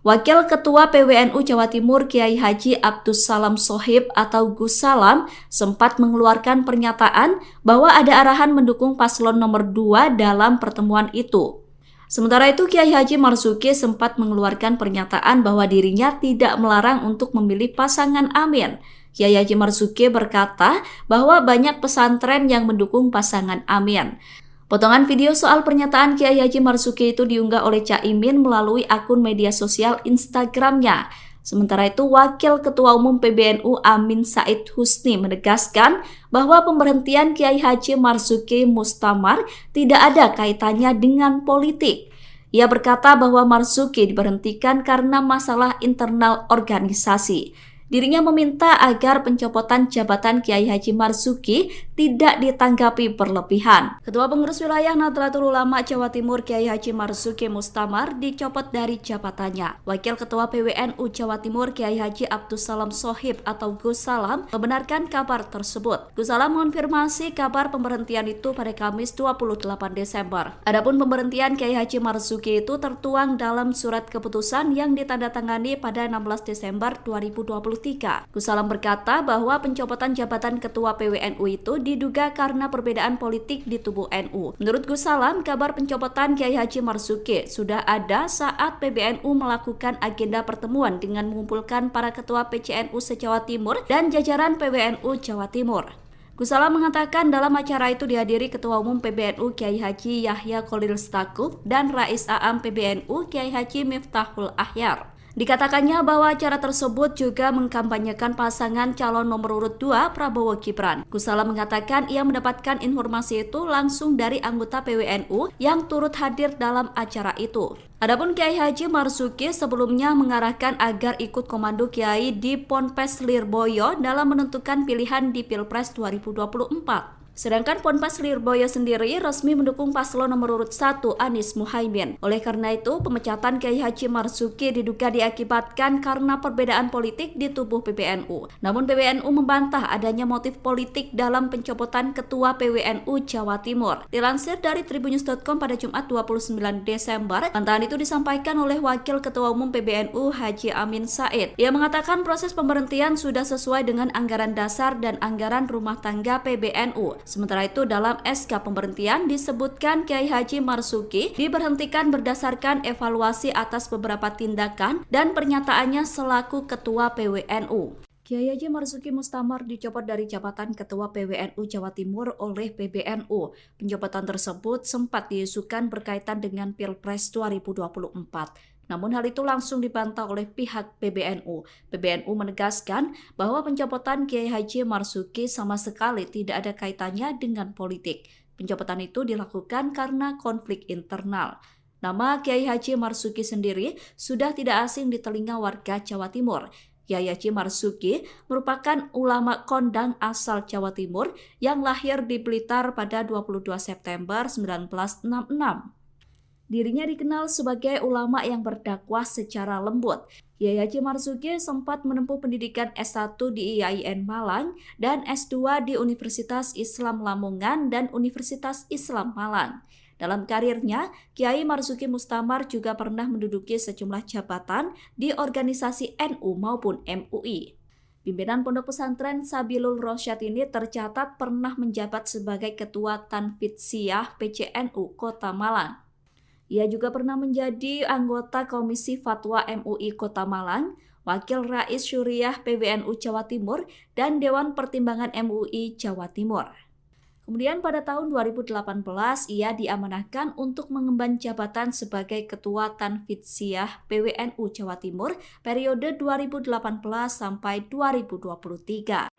Wakil Ketua PWNU Jawa Timur Kiai Haji Abdussalam Shohib atau Gus Salam sempat mengeluarkan pernyataan bahwa ada arahan mendukung paslon nomor 2 dalam pertemuan itu. Sementara itu, Kiai Haji Marzuki sempat mengeluarkan pernyataan bahwa dirinya tidak melarang untuk memilih pasangan Amin. Kiai Haji Marzuki berkata bahwa banyak pesantren yang mendukung pasangan Amin. Potongan video soal pernyataan Kiai Haji Marzuki itu diunggah oleh Caimin melalui akun media sosial Instagramnya. Sementara itu, Wakil Ketua Umum PBNU Amin Said Husni menegaskan bahwa pemberhentian Kiai Haji Marzuki Mustamar tidak ada kaitannya dengan politik. Ia berkata bahwa Marzuki diberhentikan karena masalah internal organisasi. Dirinya meminta agar pencopotan jabatan Kiai Haji Marzuki tidak ditanggapi berlebihan. Ketua Pengurus Wilayah Nahdlatul Ulama Jawa Timur Kiai Haji Marzuki Mustamar dicopot dari jabatannya. Wakil Ketua PWNU Jawa Timur Kiai Haji Abdussalam Shohib atau Gus Salam membenarkan kabar tersebut. Gus Salam mengonfirmasi kabar pemberhentian itu pada Kamis 28 Desember. Adapun pemberhentian Kiai Haji Marzuki itu tertuang dalam surat keputusan yang ditandatangani pada 16 Desember 2023. Gus Salam berkata bahwa pencopotan jabatan Ketua PWNU itu diduga karena perbedaan politik di tubuh NU. Menurut Gus Salam, kabar pencopotan Kiai Haji Marzuki sudah ada saat PBNU melakukan agenda pertemuan dengan mengumpulkan para ketua PCNU se-Jawa Timur dan jajaran PWNU Jawa Timur. Gus Salam mengatakan dalam acara itu dihadiri Ketua Umum PBNU Kiai Haji Yahya Khalil Stakuf dan Rais Aam PBNU Kiai Haji Miftahul Ahyar. Dikatakannya bahwa acara tersebut juga mengkampanyekan pasangan calon nomor urut 2 Prabowo Gibran. Gus Salam mengatakan ia mendapatkan informasi itu langsung dari anggota PWNU yang turut hadir dalam acara itu. Adapun Kiai Haji Marzuki sebelumnya mengarahkan agar ikut komando Kiai di Ponpes Lirboyo dalam menentukan pilihan di Pilpres 2024. Sedangkan Ponpes Lirboyo sendiri resmi mendukung paslon nomor urut 1 Anies Muhaimin. Oleh karena itu, pemecatan Kiai Haji Marzuki diduga diakibatkan karena perbedaan politik di tubuh PBNU. Namun PBNU membantah adanya motif politik dalam pencopotan Ketua PWNU Jawa Timur. Dilansir dari tribunnews.com pada Jumat 29 Desember, bantahan itu disampaikan oleh Wakil Ketua Umum PBNU Haji Amin Said. Ia mengatakan proses pemberhentian sudah sesuai dengan anggaran dasar dan anggaran rumah tangga PBNU. Sementara itu dalam SK pemberhentian disebutkan Kiai Haji Marzuki diberhentikan berdasarkan evaluasi atas beberapa tindakan dan pernyataannya selaku Ketua PWNU. Kiai Haji Marzuki Mustamar dicopot dari jabatan Ketua PWNU Jawa Timur oleh PBNU. Pencopotan tersebut sempat diisukan berkaitan dengan Pilpres 2024. Namun hal itu langsung dibantah oleh pihak PBNU. PBNU menegaskan bahwa pencopotan Kiai Haji Marzuki sama sekali tidak ada kaitannya dengan politik. Pencopotan itu dilakukan karena konflik internal. Nama Kiai Haji Marzuki sendiri sudah tidak asing di telinga warga Jawa Timur. Kiai Haji Marzuki merupakan ulama kondang asal Jawa Timur yang lahir di Blitar pada 22 September 1966. Dirinya dikenal sebagai ulama yang berdakwah secara lembut. Kiai Haji Marzuki sempat menempuh pendidikan S1 di IAIN Malang dan S2 di Universitas Islam Lamongan dan Universitas Islam Malang. Dalam karirnya, Kiai Marzuki Mustamar juga pernah menduduki sejumlah jabatan di organisasi NU maupun MUI. Pimpinan Pondok Pesantren Sabilul Rosyad ini tercatat pernah menjabat sebagai Ketua Tanfidiyah PCNU Kota Malang. Ia juga pernah menjadi anggota Komisi Fatwa MUI Kota Malang, Wakil Rais Syuriah PBNU Jawa Timur, dan Dewan Pertimbangan MUI Jawa Timur. Kemudian pada tahun 2018 ia diamanahkan untuk mengemban jabatan sebagai Ketua Tanfidiyah PWNU Jawa Timur periode 2018 sampai 2023.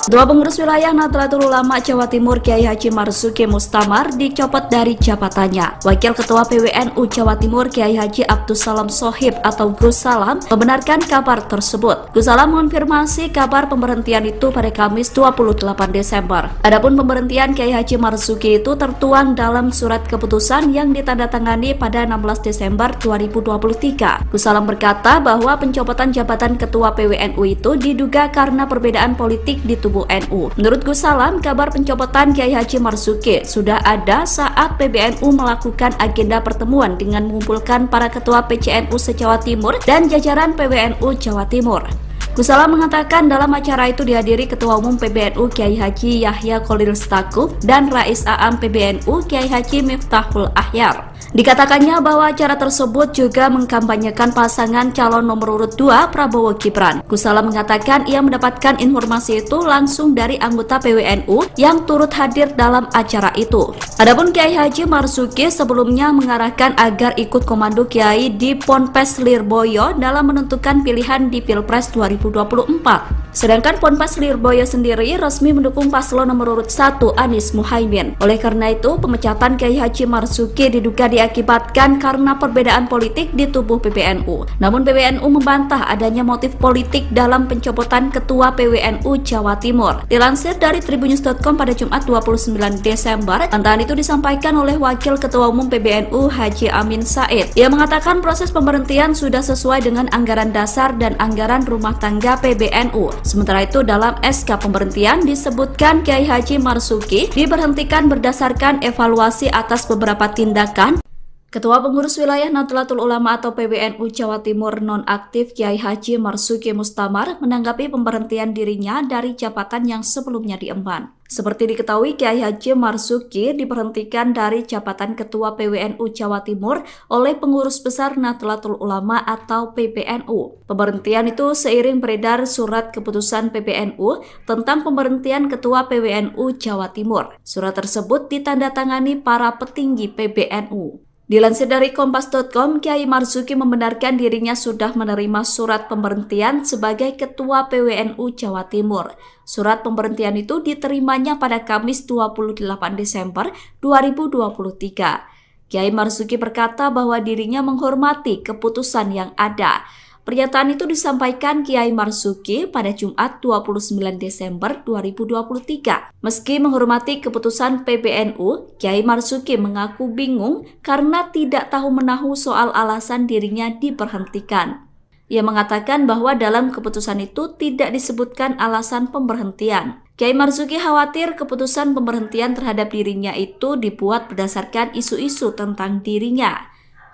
Ketua Pengurus Wilayah Nahdlatul Ulama Jawa Timur Kiai Haji Marzuki Mustamar dicopot dari jabatannya. Wakil Ketua PWNU Jawa Timur Kiai Haji Abdus Salam Sohib atau Gus Salam membenarkan kabar tersebut. Gus Salam mengonfirmasi kabar pemberhentian itu pada Kamis 28 Desember. Adapun pemberhentian Kiai Haji Marzuki itu tertuang dalam surat keputusan yang ditandatangani pada 16 Desember 2023. Gus Salam berkata bahwa pencopotan jabatan Ketua PWNU itu diduga karena perbedaan politik di tubuh NU. Menurut Gus Salam, kabar pencopotan Kiai Haji Marzuki sudah ada saat PBNU melakukan agenda pertemuan dengan mengumpulkan para ketua PCNU se-Jawa Timur dan jajaran PWNU Jawa Timur. Gus Salam mengatakan dalam acara itu dihadiri Ketua Umum PBNU Kiai Haji Yahya Khalil Stakuf dan Rais Aam PBNU Kiai Haji Miftahul Ahyar. Dikatakannya bahwa acara tersebut juga mengkampanyekan pasangan calon nomor urut 2 Prabowo Gibran. Gus Salam mengatakan ia mendapatkan informasi itu langsung dari anggota PWNU yang turut hadir dalam acara itu. Adapun Kiai Haji Marzuki sebelumnya mengarahkan agar ikut komando Kiai di Ponpes Lirboyo dalam menentukan pilihan di Pilpres 2024. Sedangkan Ponpes Lirboyo sendiri resmi mendukung paslon nomor urut 1 Anies Muhaimin. Oleh karena itu, pemecatan Kiai Haji Marzuki diduga diakibatkan karena perbedaan politik di tubuh PBNU. Namun PBNU membantah adanya motif politik dalam pencopotan Ketua PWNU Jawa Timur. Dilansir dari tribunnews.com pada Jumat 29 Desember, bantahan itu disampaikan oleh Wakil Ketua Umum PBNU Haji Amin Said. Ia mengatakan proses pemberhentian sudah sesuai dengan anggaran dasar dan anggaran rumah tangga PBNU. Sementara itu dalam SK pemberhentian disebutkan Kiai Haji Marzuki diberhentikan berdasarkan evaluasi atas beberapa tindakan Ketua Pengurus Wilayah Nahdlatul Ulama atau PBNU Jawa Timur nonaktif Kiai Haji Marzuki Mustamar menanggapi pemberhentian dirinya dari jabatan yang sebelumnya diemban. Seperti diketahui, Kiai Haji Marzuki diberhentikan dari jabatan Ketua PWNU Jawa Timur oleh Pengurus Besar Nahdlatul Ulama atau PBNU. Pemberhentian itu seiring beredar surat keputusan PBNU tentang pemberhentian Ketua PWNU Jawa Timur. Surat tersebut ditandatangani para petinggi PBNU. Dilansir dari Kompas.com, Kiai Marzuki membenarkan dirinya sudah menerima surat pemberhentian sebagai Ketua PWNU Jawa Timur. Surat pemberhentian itu diterimanya pada Kamis 28 Desember 2023. Kiai Marzuki berkata bahwa dirinya menghormati keputusan yang ada. Pernyataan itu disampaikan Kiai Marzuki pada Jumat 29 Desember 2023. Meski menghormati keputusan PBNU, Kiai Marzuki mengaku bingung karena tidak tahu menahu soal alasan dirinya diberhentikan. Ia mengatakan bahwa dalam keputusan itu tidak disebutkan alasan pemberhentian. Kiai Marzuki khawatir keputusan pemberhentian terhadap dirinya itu dibuat berdasarkan isu-isu tentang dirinya.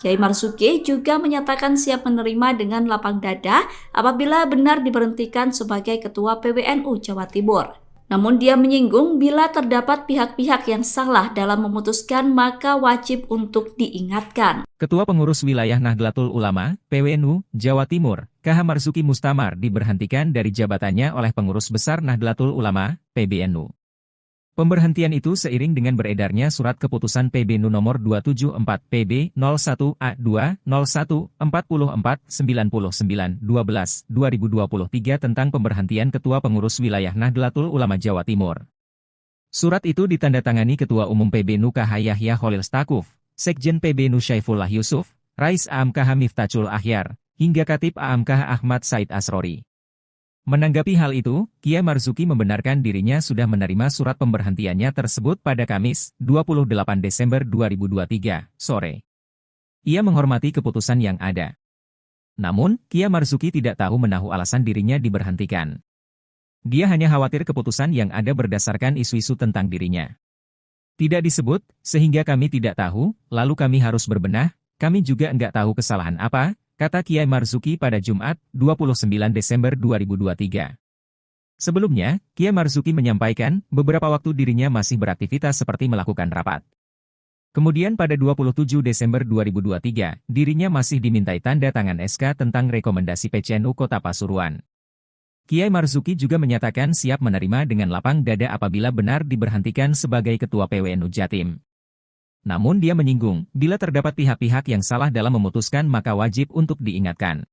Kiai Marzuki juga menyatakan siap menerima dengan lapang dada apabila benar diberhentikan sebagai Ketua PWNU Jawa Timur. Namun dia menyinggung bila terdapat pihak-pihak yang salah dalam memutuskan maka wajib untuk diingatkan. Ketua Pengurus Wilayah Nahdlatul Ulama, PWNU, Jawa Timur, KH Marzuki Mustamar diberhentikan dari jabatannya oleh Pengurus Besar Nahdlatul Ulama, PBNU. Pemberhentian itu seiring dengan beredarnya surat keputusan PBNU nomor 274 PB 01A2 01 44 99 12 2023 tentang pemberhentian Ketua Pengurus Wilayah Nahdlatul Ulama Jawa Timur. Surat itu ditandatangani Ketua Umum PBNU KH Yahya Khalil Stakuf, Sekjen PBNU Syaifullah Yusuf, Rais AM KH Miftachul Akhyar, hingga Katib AM KH Ahmad Said Asrori. Menanggapi hal itu, Kiai Marzuki membenarkan dirinya sudah menerima surat pemberhentiannya tersebut pada Kamis, 28 Desember 2023, sore. Ia menghormati keputusan yang ada. Namun, Kiai Marzuki tidak tahu menahu alasan dirinya diberhentikan. Dia hanya khawatir keputusan yang ada berdasarkan isu-isu tentang dirinya. Tidak disebut, sehingga kami tidak tahu, lalu kami harus berbenah, kami juga enggak tahu kesalahan apa, kata Kiai Marzuki pada Jumat, 29 Desember 2023. Sebelumnya, Kiai Marzuki menyampaikan, beberapa waktu dirinya masih beraktivitas seperti melakukan rapat. Kemudian pada 27 Desember 2023, dirinya masih dimintai tanda tangan SK tentang rekomendasi PCNU Kota Pasuruan. Kiai Marzuki juga menyatakan siap menerima dengan lapang dada apabila benar diberhentikan sebagai Ketua PWNU Jatim. Namun dia menyinggung, bila terdapat pihak-pihak yang salah dalam memutuskan maka wajib untuk diingatkan.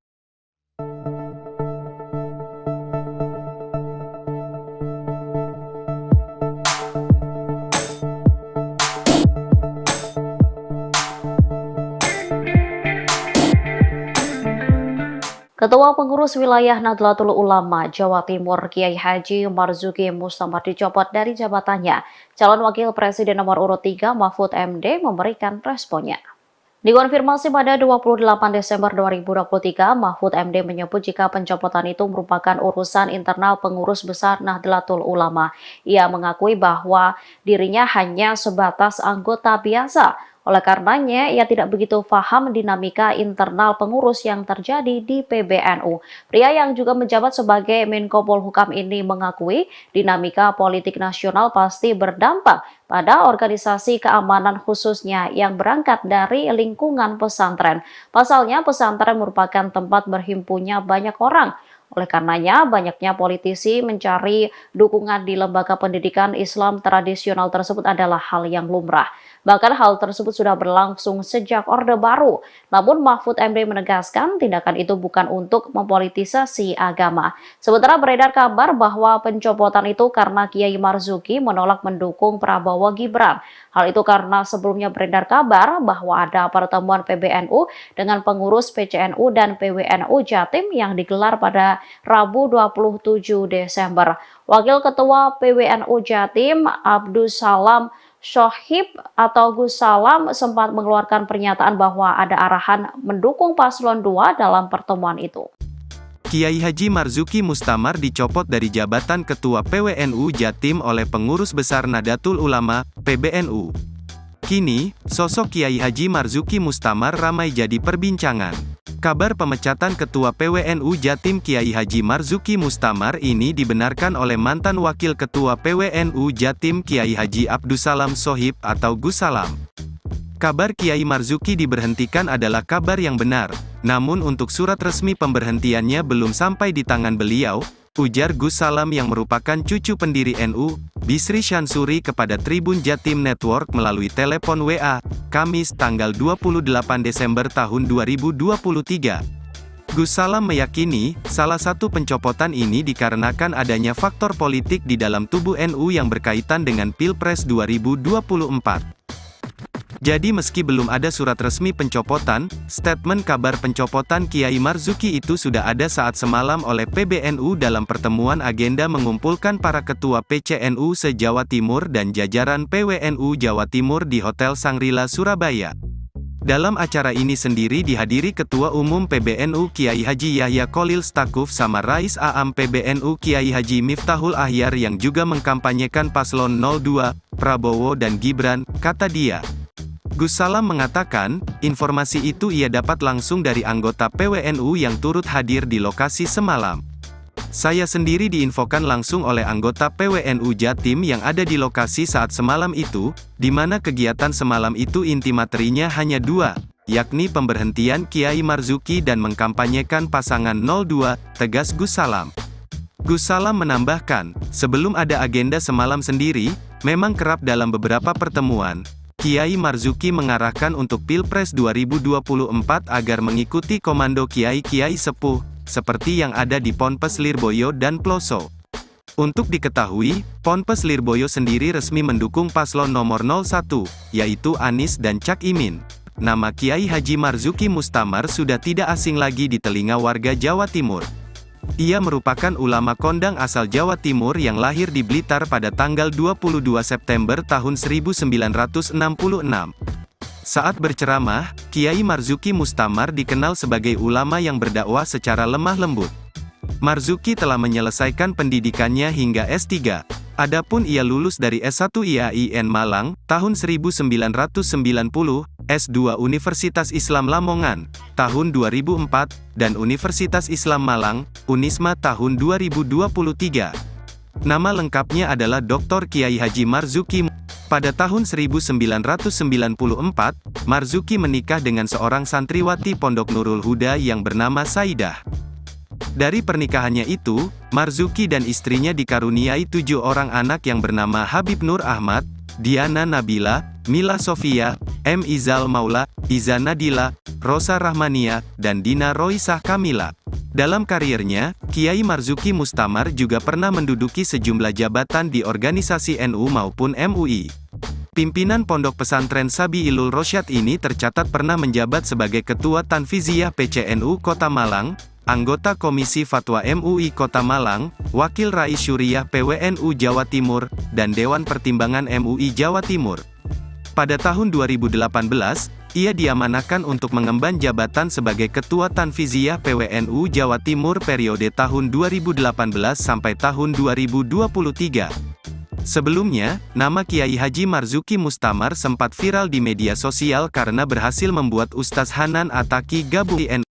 Ketua Pengurus Wilayah Nahdlatul Ulama Jawa Timur Kiai Haji Marzuki Mustamar dicopot dari jabatannya. Calon Wakil Presiden nomor urut 3 Mahfud MD memberikan responnya. Dikonfirmasi pada 28 Desember 2023, Mahfud MD menyebut jika pencopotan itu merupakan urusan internal Pengurus Besar Nahdlatul Ulama. Ia mengakui bahwa dirinya hanya sebatas anggota biasa. Oleh karenanya, ia tidak begitu paham dinamika internal pengurus yang terjadi di PBNU. Pria yang juga menjabat sebagai Menko Polhukam ini mengakui dinamika politik nasional pasti berdampak pada organisasi keamanan khususnya yang berangkat dari lingkungan pesantren. Pasalnya, pesantren merupakan tempat berhimpunnya banyak orang. Oleh karenanya, banyaknya politisi mencari dukungan di lembaga pendidikan Islam tradisional tersebut adalah hal yang lumrah. Bahkan hal tersebut sudah berlangsung sejak Orde Baru. Namun Mahfud MD menegaskan tindakan itu bukan untuk mempolitisasi agama. Sementara beredar kabar bahwa pencopotan itu karena Kiai Marzuki menolak mendukung Prabowo Gibran. Hal itu karena sebelumnya beredar kabar bahwa ada pertemuan PBNU dengan pengurus PCNU dan PWNU Jatim yang digelar pada Rabu 27 Desember. Wakil Ketua PWNU Jatim Abdus Salam Shohib atau Gus Salam sempat mengeluarkan pernyataan bahwa ada arahan mendukung paslon 2 dalam pertemuan itu. Kiai Haji Marzuki Mustamar dicopot dari jabatan Ketua PWNU Jatim oleh Pengurus Besar Nahdlatul Ulama, PBNU. Kini, sosok Kiai Haji Marzuki Mustamar ramai jadi perbincangan. Kabar pemecatan Ketua PWNU Jatim Kiai Haji Marzuki Mustamar ini dibenarkan oleh mantan Wakil Ketua PWNU Jatim Kiai Haji Abdussalam Shohib atau Gus Salam. Kabar Kiai Marzuki diberhentikan adalah kabar yang benar, namun untuk surat resmi pemberhentiannya belum sampai di tangan beliau, ujar Gus Salam yang merupakan cucu pendiri NU, Bisri Syansuri kepada Tribun Jatim Network melalui telepon WA, Kamis tanggal 28 Desember tahun 2023. Gus Salam meyakini, salah satu pencopotan ini dikarenakan adanya faktor politik di dalam tubuh NU yang berkaitan dengan Pilpres 2024. Jadi meski belum ada surat resmi pencopotan, statement kabar pencopotan Kiai Marzuki itu sudah ada saat semalam oleh PBNU dalam pertemuan agenda mengumpulkan para ketua PCNU se-Jawa Timur dan jajaran PWNU Jawa Timur di Hotel Sangrila Surabaya. Dalam acara ini sendiri dihadiri Ketua Umum PBNU Kiai Haji Yahya Kholil Stakuf sama Rais Aam PBNU Kiai Haji Miftahul Ahyar yang juga mengkampanyekan paslon 02, Prabowo dan Gibran, kata dia. Gus Salam mengatakan, informasi itu ia dapat langsung dari anggota PWNU yang turut hadir di lokasi semalam. Saya sendiri diinfokan langsung oleh anggota PWNU Jatim yang ada di lokasi saat semalam itu, di mana kegiatan semalam itu inti materinya hanya dua, yakni pemberhentian Kiai Marzuki dan mengkampanyekan pasangan 02, tegas Gus Salam. Gus Salam menambahkan, sebelum ada agenda semalam sendiri, memang kerap dalam beberapa pertemuan, Kiai Marzuki mengarahkan untuk Pilpres 2024 agar mengikuti komando Kiai-Kiai Sepuh, seperti yang ada di Ponpes Lirboyo dan Ploso. Untuk diketahui, Ponpes Lirboyo sendiri resmi mendukung paslon nomor 01, yaitu Anies dan Cak Imin. Nama Kiai Haji Marzuki Mustamar sudah tidak asing lagi di telinga warga Jawa Timur. Ia merupakan ulama kondang asal Jawa Timur yang lahir di Blitar pada tanggal 22 September tahun 1966. Saat berceramah, Kiai Marzuki Mustamar dikenal sebagai ulama yang berdakwah secara lemah lembut. Marzuki telah menyelesaikan pendidikannya hingga S3. Adapun ia lulus dari S1 IAIN Malang, tahun 1990, S2 Universitas Islam Lamongan, tahun 2004, dan Universitas Islam Malang, Unisma tahun 2023. Nama lengkapnya adalah Dr. Kiai Haji Marzuki. Pada tahun 1994, Marzuki menikah dengan seorang santriwati Pondok Nurul Huda yang bernama Saidah. Dari pernikahannya itu, Marzuki dan istrinya dikaruniai 7 orang anak yang bernama Habib Nur Ahmad, Diana Nabila, Mila Sofia, M. Izal Maula, Iza Nadila, Rosa Rahmania, dan Dina Roisah Kamila. Dalam karirnya, Kiai Marzuki Mustamar juga pernah menduduki sejumlah jabatan di organisasi NU maupun MUI. Pimpinan Pondok Pesantren Sabiilul Rosyad ini tercatat pernah menjabat sebagai Ketua Tanfiziyah PCNU Kota Malang, anggota Komisi Fatwa MUI Kota Malang, Wakil Rais Syuriah PWNU Jawa Timur, dan Dewan Pertimbangan MUI Jawa Timur. Pada tahun 2018, ia diamanahkan untuk mengemban jabatan sebagai Ketua Tanfiziyah PWNU Jawa Timur periode tahun 2018 sampai tahun 2023. Sebelumnya, nama Kiai Haji Marzuki Mustamar sempat viral di media sosial karena berhasil membuat Ustaz Hanan Ataki gabung di NU.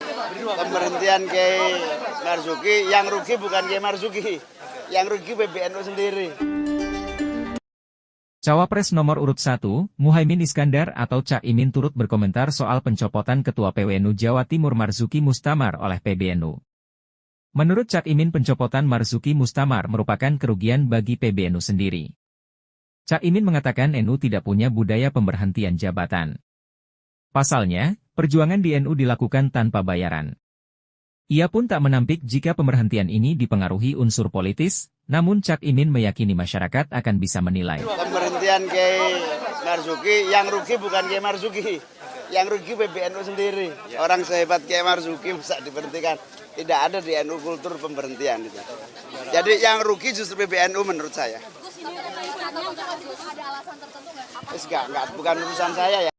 Pemberhentian Kiai Marzuki, yang rugi bukan Kiai Marzuki, yang rugi PBNU sendiri. Cawapres nomor urut 1, Muhaimin Iskandar atau Cak Imin turut berkomentar soal pencopotan Ketua PWNU Jawa Timur Marzuki Mustamar oleh PBNU. Menurut Cak Imin, pencopotan Marzuki Mustamar merupakan kerugian bagi PBNU sendiri. Cak Imin mengatakan NU tidak punya budaya pemberhentian jabatan. Pasalnya, perjuangan di NU dilakukan tanpa bayaran. Ia pun tak menampik jika pemberhentian ini dipengaruhi unsur politis, namun Cak Imin meyakini masyarakat akan bisa menilai. Pemberhentian Kiai Marzuki, yang rugi bukan Kiai Marzuki, yang rugi PBNU sendiri. Orang sehebat Kiai Marzuki bisa diberhentikan. Tidak ada di NU kultur pemberhentian itu. Jadi yang rugi justru PBNU menurut saya. Bukan urusan saya ya.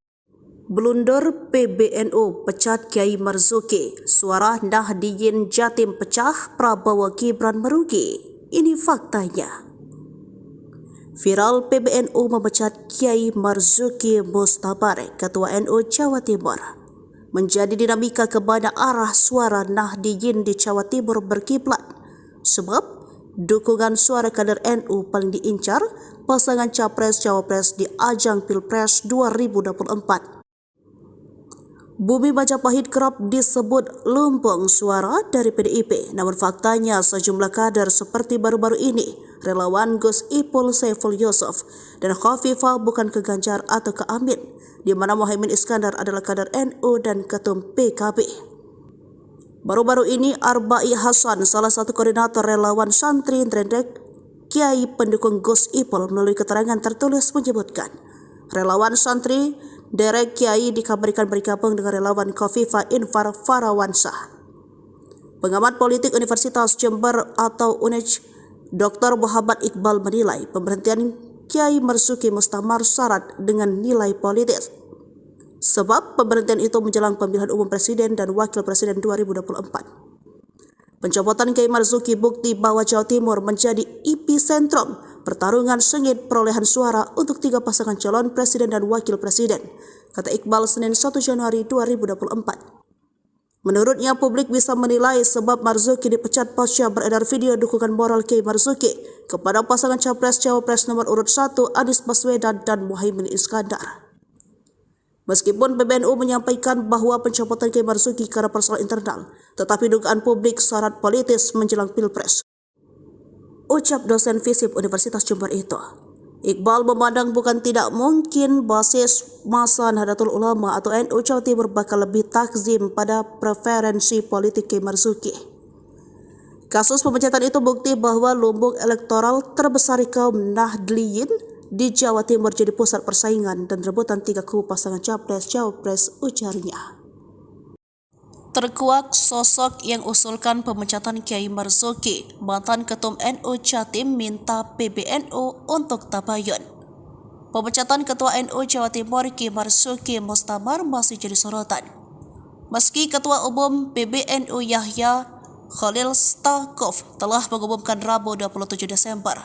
Blunder PBNU pecat Kiai Marzuki, suara Nahdliyin Jatim pecah, Prabowo Gibran merugi. Ini faktanya. Viral PBNU memecat Kiai Marzuki Mustamar, Ketua NU Jawa Timur. Menjadi dinamika ke mana arah suara Nahdliyin di Jawa Timur berkiblat. Sebab dukungan suara kader NU paling diincar pasangan Capres-Cawapres di ajang Pilpres 2024. Bumi Majapahit kerap disebut lumbung suara dari PDIP, namun faktanya sejumlah kader seperti baru-baru ini, relawan Gus Ipul Saiful Yusuf dan Khofifah bukan ke Ganjar atau ke Amin, di mana Muhaimin Iskandar adalah kader NU dan ketum PKB. Baru-baru ini Arba'i Hasan, salah satu koordinator relawan santri Drendek Kiai pendukung Gus Ipul, melalui keterangan tertulis menyebutkan, relawan santri Derek Kiai dikabarkan bergabung dengan relawan Khofifah Infar Farawansah. Pengamat politik Universitas Jember atau UNEJ, Dr. Muhammad Iqbal menilai pemberhentian Kiai Marzuki Mustamar syarat dengan nilai politis. Sebab pemberhentian itu menjelang pemilihan umum presiden dan wakil presiden 2024. Pencopotan Kiai Marzuki bukti bahwa Jawa Timur menjadi epicentrum pertarungan sengit perolehan suara untuk 3 pasangan calon presiden dan wakil presiden, kata Iqbal Senin 1 Januari 2024. Menurutnya, publik bisa menilai sebab Marzuki dipecat pasca beredar video dukungan moral Kiai Marzuki kepada pasangan Capres-Cawapres nomor urut 1 Anies Baswedan dan Muhaimin Iskandar. Meskipun PBNU menyampaikan bahwa pencopotan Kiai Marzuki karena persoalan internal, tetapi dugaan publik syarat politis menjelang Pilpres. Ucap dosen FISIP Universitas Jember itu. Iqbal memandang bukan tidak mungkin basis massa Nahdlatul Ulama atau NU Jawa Timur bakal lebih takzim pada preferensi politik Kiai Marzuki. Kasus pemecatan itu bukti bahwa lumbung elektoral terbesar kaum Nahdliyin di Jawa Timur jadi pusat persaingan dan rebutan 3 kubu pasangan Capres-Cawapres, ujarnya. Terkuak sosok yang usulkan pemecatan Kiai Marzuki, mantan ketum NU Jatim minta PBNU untuk tabayun. Pemecatan Ketua NU Jawa Timur Kiai Marzuki Mustamar masih jadi sorotan. Meski Ketua Umum PBNU Yahya Khalil Stakuf telah mengumumkan Rabu 27 Desember,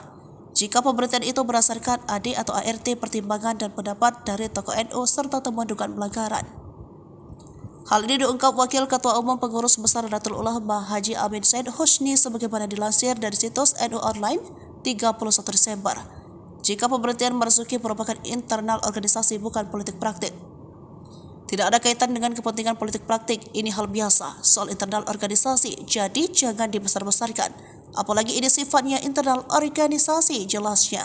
jika pemberhentian itu berdasarkan AD atau ART pertimbangan dan pendapat dari tokoh NU serta temuan dugaan pelanggaran. Hal ini diungkap Wakil Ketua Umum Pengurus Besar Nahdlatul Ulama Haji Amin Said Husni sebagaimana dilansir dari situs NU Online 31 Desember. Jika pemberhentian Marzuki merupakan internal organisasi bukan politik praktik. Tidak ada kaitan dengan kepentingan politik praktik, ini hal biasa, soal internal organisasi, jadi jangan dibesar-besarkan. Apalagi ini sifatnya internal organisasi, jelasnya.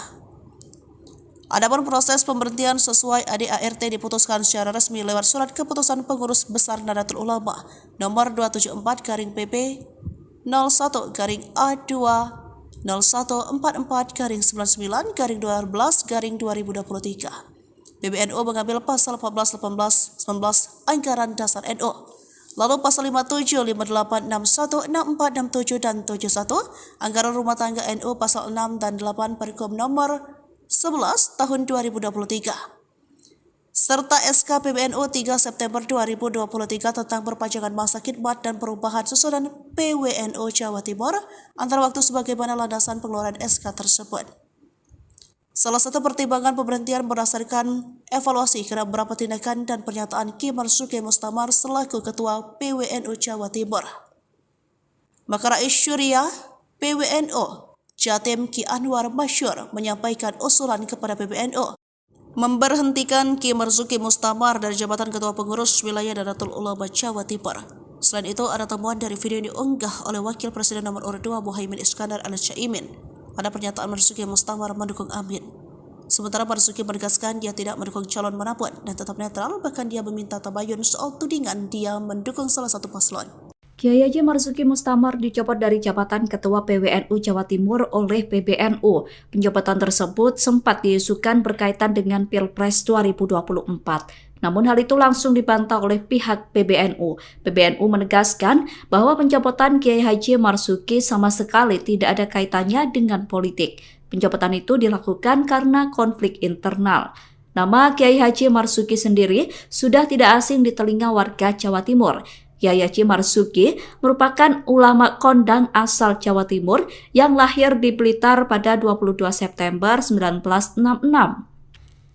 Adapun proses pemberhentian sesuai AD/ART diputuskan secara resmi lewat surat keputusan Pengurus Besar Nahdlatul Ulama nomor 274/PP 01-A2-0144/99/12/2023. PBNU mengambil pasal 14, 18, 19 Anggaran Dasar NU. Lalu pasal 57, 58, 61, 64, 67, dan 71 Anggaran Rumah Tangga NU, pasal 6 dan 8 Pergub nomor 11 tahun 2023 serta SK PBNU 3 September 2023 tentang perpanjangan masa khidmat dan perubahan susunan PWNU Jawa Timur antara waktu sebagaimana landasan pengeluaran SK tersebut. Salah satu pertimbangan pemberhentian berdasarkan evaluasi karena beberapa tindakan dan pernyataan Kiai Marzuki Mustamar selaku Ketua PWNU Jawa Timur. Maka Rais Syuriah PWNU Jatim Ki Anwar Masyur menyampaikan usulan kepada PBNU memberhentikan Kiai Marzuki Mustamar dari jabatan Ketua Pengurus Wilayah Nahdlatul Ulama Jawa Timur. Selain itu, ada temuan dari video yang diunggah oleh Wakil Presiden nomor urut 2 Muhaimin Iskandar alias Caimin. Ada pernyataan Marzuki Mustamar mendukung Amin. Sementara Marzuki menegaskan dia tidak mendukung calon manapun dan tetap netral, bahkan dia meminta tabayun soal tudingan dia mendukung salah satu paslon. Kiai Haji Marzuki Mustamar dicopot dari jabatan Ketua PWNU Jawa Timur oleh PBNU. Pencopotan tersebut sempat diisukan berkaitan dengan Pilpres 2024. Namun hal itu langsung dibantah oleh pihak PBNU. PBNU menegaskan bahwa pencopotan Kiai Haji Marzuki sama sekali tidak ada kaitannya dengan politik. Pencopotan itu dilakukan karena konflik internal. Nama Kiai Haji Marzuki sendiri sudah tidak asing di telinga warga Jawa Timur. Kiai Haji Marzuki merupakan ulama kondang asal Jawa Timur yang lahir di Blitar pada 22 September 1966.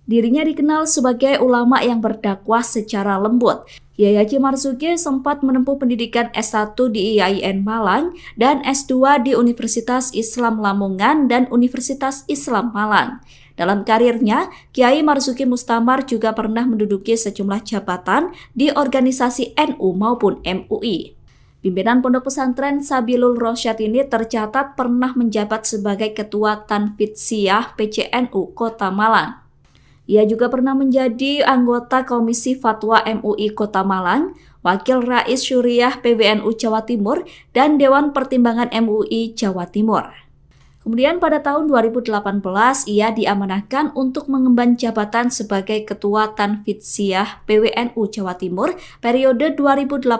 Dirinya dikenal sebagai ulama yang berdakwah secara lembut. Kiai Haji Marzuki sempat menempuh pendidikan S1 di IAIN Malang dan S2 di Universitas Islam Lamongan dan Universitas Islam Malang. Dalam karirnya, Kiai Marzuki Mustamar juga pernah menduduki sejumlah jabatan di organisasi NU maupun MUI. Pimpinan Pondok Pesantren Sabilul Rosyad ini tercatat pernah menjabat sebagai Ketua Tanfidiyah PCNU Kota Malang. Ia juga pernah menjadi anggota Komisi Fatwa MUI Kota Malang, Wakil Rais Syuriah PBNU Jawa Timur, dan Dewan Pertimbangan MUI Jawa Timur. Kemudian pada tahun 2018 ia diamanahkan untuk mengemban jabatan sebagai Ketua Tanfidiyah PWNU Jawa Timur periode 2018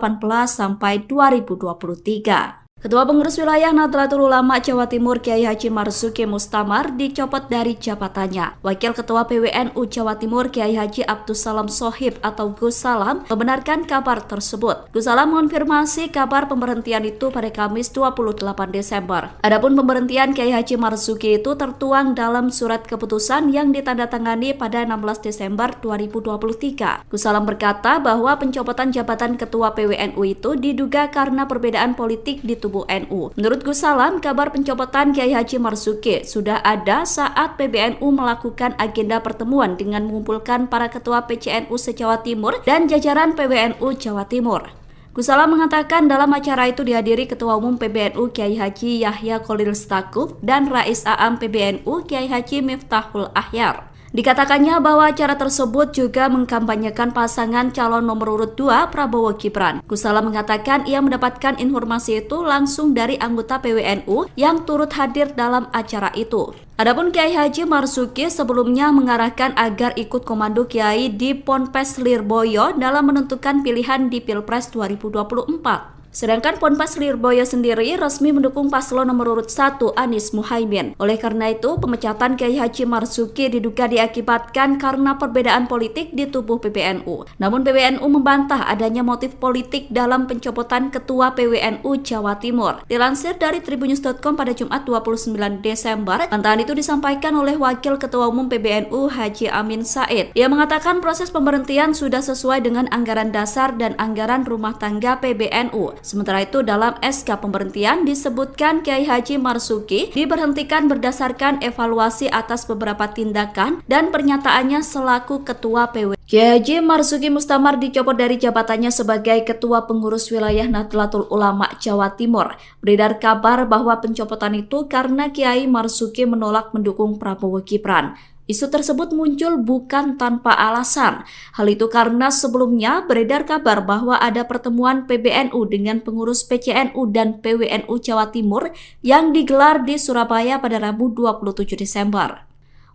sampai 2023. Ketua Pengurus Wilayah Nahdlatul Ulama Jawa Timur Kiai Haji Marzuki Mustamar dicopot dari jabatannya. Wakil Ketua PWNU Jawa Timur Kiai Haji Abdus Salam Shohib atau Gus Salam membenarkan kabar tersebut. Gus Salam mengonfirmasi kabar pemberhentian itu pada Kamis 28 Desember. Adapun pemberhentian Kiai Haji Marzuki itu tertuang dalam surat keputusan yang ditandatangani pada 16 Desember 2023. Gus Salam berkata bahwa pencopotan jabatan Ketua PWNU itu diduga karena perbedaan politik di tubuh NU. Menurut Gus Salam, kabar pencopotan Kiai Haji Marzuki sudah ada saat PBNU melakukan agenda pertemuan dengan mengumpulkan para ketua PCNU se-Jawa Timur dan jajaran PBNU Jawa Timur. Gus Salam mengatakan dalam acara itu dihadiri Ketua Umum PBNU Kiai Haji Yahya Khalil Stakuf dan Rais Aam PBNU Kiai Haji Miftahul Ahyar. Dikatakannya bahwa acara tersebut juga mengkampanyekan pasangan calon nomor urut 2 Prabowo Gibran. Gus Salam mengatakan ia mendapatkan informasi itu langsung dari anggota PWNU yang turut hadir dalam acara itu. Adapun Kiai Haji Marzuki sebelumnya mengarahkan agar ikut komando Kiai di Ponpes Lirboyo dalam menentukan pilihan di Pilpres 2024. Sedangkan Ponpes Lirboyo sendiri resmi mendukung paslon nomor urut 1 Anies Muhaimin. Oleh karena itu, pemecatan Kiai Haji Marzuki diduga diakibatkan karena perbedaan politik di tubuh PBNU. Namun PBNU membantah adanya motif politik dalam pencopotan Ketua PWNU Jawa Timur. Dilansir dari tribunnews.com pada Jumat 29 Desember, bantahan itu disampaikan oleh Wakil Ketua Umum PBNU Haji Amin Said. Ia mengatakan proses pemberhentian sudah sesuai dengan anggaran dasar dan anggaran rumah tangga PBNU. Sementara itu dalam SK pemberhentian disebutkan Kiai Haji Marzuki diberhentikan berdasarkan evaluasi atas beberapa tindakan dan pernyataannya selaku Ketua PW. Kiai Haji Marzuki Mustamar dicopot dari jabatannya sebagai Ketua Pengurus Wilayah Nahdlatul Ulama Jawa Timur. Beredar kabar bahwa pencopotan itu karena Kiai Marzuki menolak mendukung Prabowo Gibran. Isu tersebut muncul bukan tanpa alasan. Hal itu karena sebelumnya beredar kabar bahwa ada pertemuan PBNU dengan pengurus PCNU dan PWNU Jawa Timur yang digelar di Surabaya pada Rabu 27 Desember.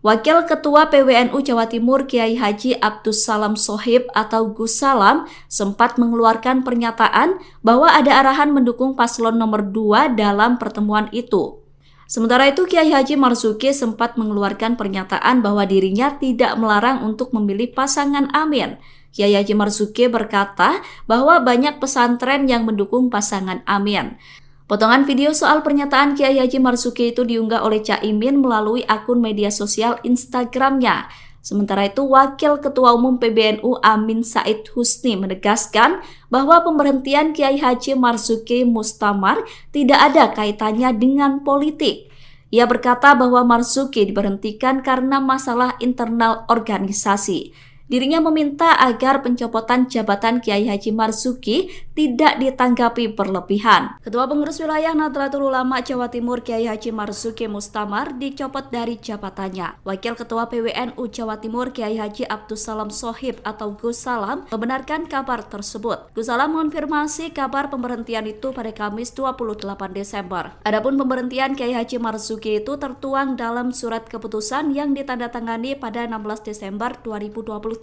Wakil Ketua PWNU Jawa Timur Kiai Haji Abdus Salam Shohib atau Gus Salam sempat mengeluarkan pernyataan bahwa ada arahan mendukung paslon nomor 2 dalam pertemuan itu. Sementara itu, Kiai Haji Marzuki sempat mengeluarkan pernyataan bahwa dirinya tidak melarang untuk memilih pasangan Amin. Kiai Haji Marzuki berkata bahwa banyak pesantren yang mendukung pasangan Amin. Potongan video soal pernyataan Kiai Haji Marzuki itu diunggah oleh Caimin melalui akun media sosial Instagramnya. Sementara itu, Wakil Ketua Umum PBNU Amin Said Husni menegaskan bahwa pemberhentian Kiai Haji Marzuki Mustamar tidak ada kaitannya dengan politik. Ia berkata bahwa Marzuki diberhentikan karena masalah internal organisasi. Dirinya meminta agar pencopotan jabatan Kiai Haji Marzuki tidak ditanggapi berlebihan. Ketua Pengurus Wilayah Nahdlatul Ulama Jawa Timur Kiai Haji Marzuki Mustamar dicopot dari jabatannya. Wakil Ketua PWNU Jawa Timur Kiai Haji Abdus Salam Shohib atau Gus Salam membenarkan kabar tersebut. Gus Salam mengonfirmasi kabar pemberhentian itu pada Kamis 28 Desember. Adapun pemberhentian Kiai Haji Marzuki itu tertuang dalam surat keputusan yang ditandatangani pada 16 Desember 2023.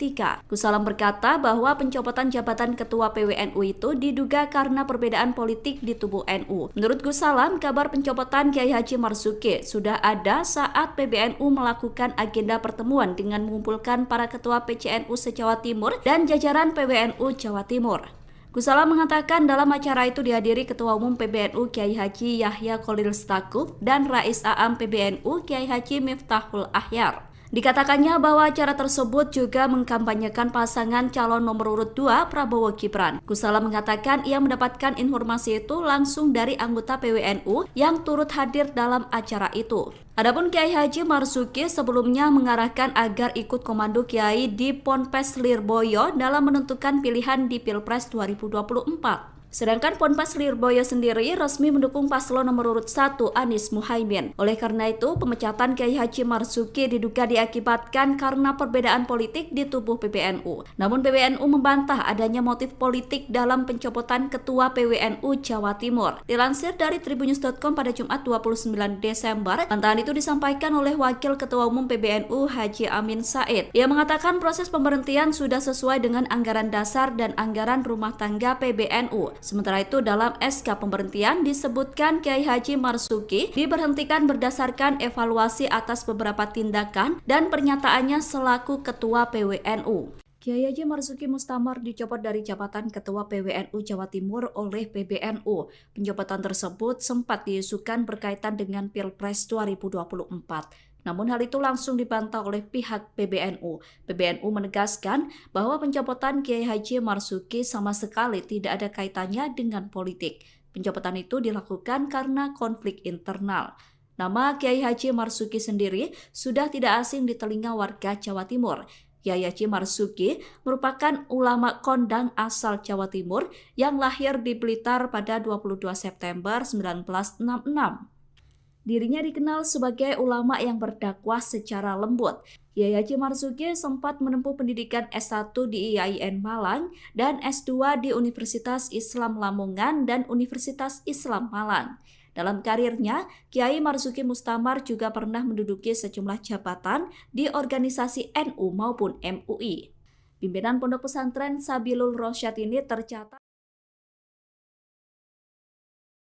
Gus Salam berkata bahwa pencopotan jabatan Ketua PWNU itu diduga karena perbedaan politik di tubuh NU. Menurut Gus Salam, kabar pencopotan Kiai Haji Marzuki sudah ada saat PBNU melakukan agenda pertemuan dengan mengumpulkan para ketua PCNU se-Jawa Timur dan jajaran PWNU Jawa Timur. Kusala mengatakan dalam acara itu dihadiri Ketua Umum PBNU Kiai Haji Yahya Khalil Stakuf dan Rais Aam PBNU Kiai Haji Miftahul Ahyar. Dikatakannya bahwa acara tersebut juga mengkampanyekan pasangan calon nomor urut 2 Prabowo Gibran. Kusala mengatakan ia mendapatkan informasi itu langsung dari anggota PWNU yang turut hadir dalam acara itu. Adapun Kiai Haji Marzuki sebelumnya mengarahkan agar ikut komando Kiai di Ponpes Lirboyo dalam menentukan pilihan di Pilpres 2024. Sedangkan Ponpes Lirboyo sendiri resmi mendukung paslon nomor urut 1 Anies Muhaimin. Oleh karena itu, pemecatan Kiai Haji Marzuki diduga diakibatkan karena perbedaan politik di tubuh PBNU. Namun PBNU membantah adanya motif politik dalam pencopotan Ketua PWNU Jawa Timur. Dilansir dari tribunnews.com pada Jumat 29 Desember, bantahan itu disampaikan oleh Wakil Ketua Umum PBNU Haji Amin Said. Ia mengatakan proses pemberhentian sudah sesuai dengan anggaran dasar dan anggaran rumah tangga PBNU. Sementara itu dalam SK pemberhentian disebutkan Kiai Haji Marzuki diberhentikan berdasarkan evaluasi atas beberapa tindakan dan pernyataannya selaku Ketua PWNU. Kiai Haji Marzuki Mustamar dicopot dari jabatan Ketua PWNU Jawa Timur oleh PBNU. Pencopotan tersebut sempat diisukan berkaitan dengan Pilpres 2024. Namun hal itu langsung dibantah oleh pihak PBNU. PBNU menegaskan bahwa pencopotan Kiai Haji Marzuki sama sekali tidak ada kaitannya dengan politik. Pencopotan itu dilakukan karena konflik internal. Nama Kiai Haji Marzuki sendiri sudah tidak asing di telinga warga Jawa Timur. Kiai Haji Marzuki merupakan ulama kondang asal Jawa Timur yang lahir di Blitar pada 22 September 1966. Dirinya dikenal sebagai ulama yang berdakwah secara lembut. Kiai Haji Marzuki sempat menempuh pendidikan S1 di IAIN Malang dan S2 di Universitas Islam Lamongan dan Universitas Islam Malang. Dalam karirnya, Kiai Marzuki Mustamar juga pernah menduduki sejumlah jabatan di organisasi NU maupun MUI. Pimpinan Pondok Pesantren Sabilul Rosyad ini tercatat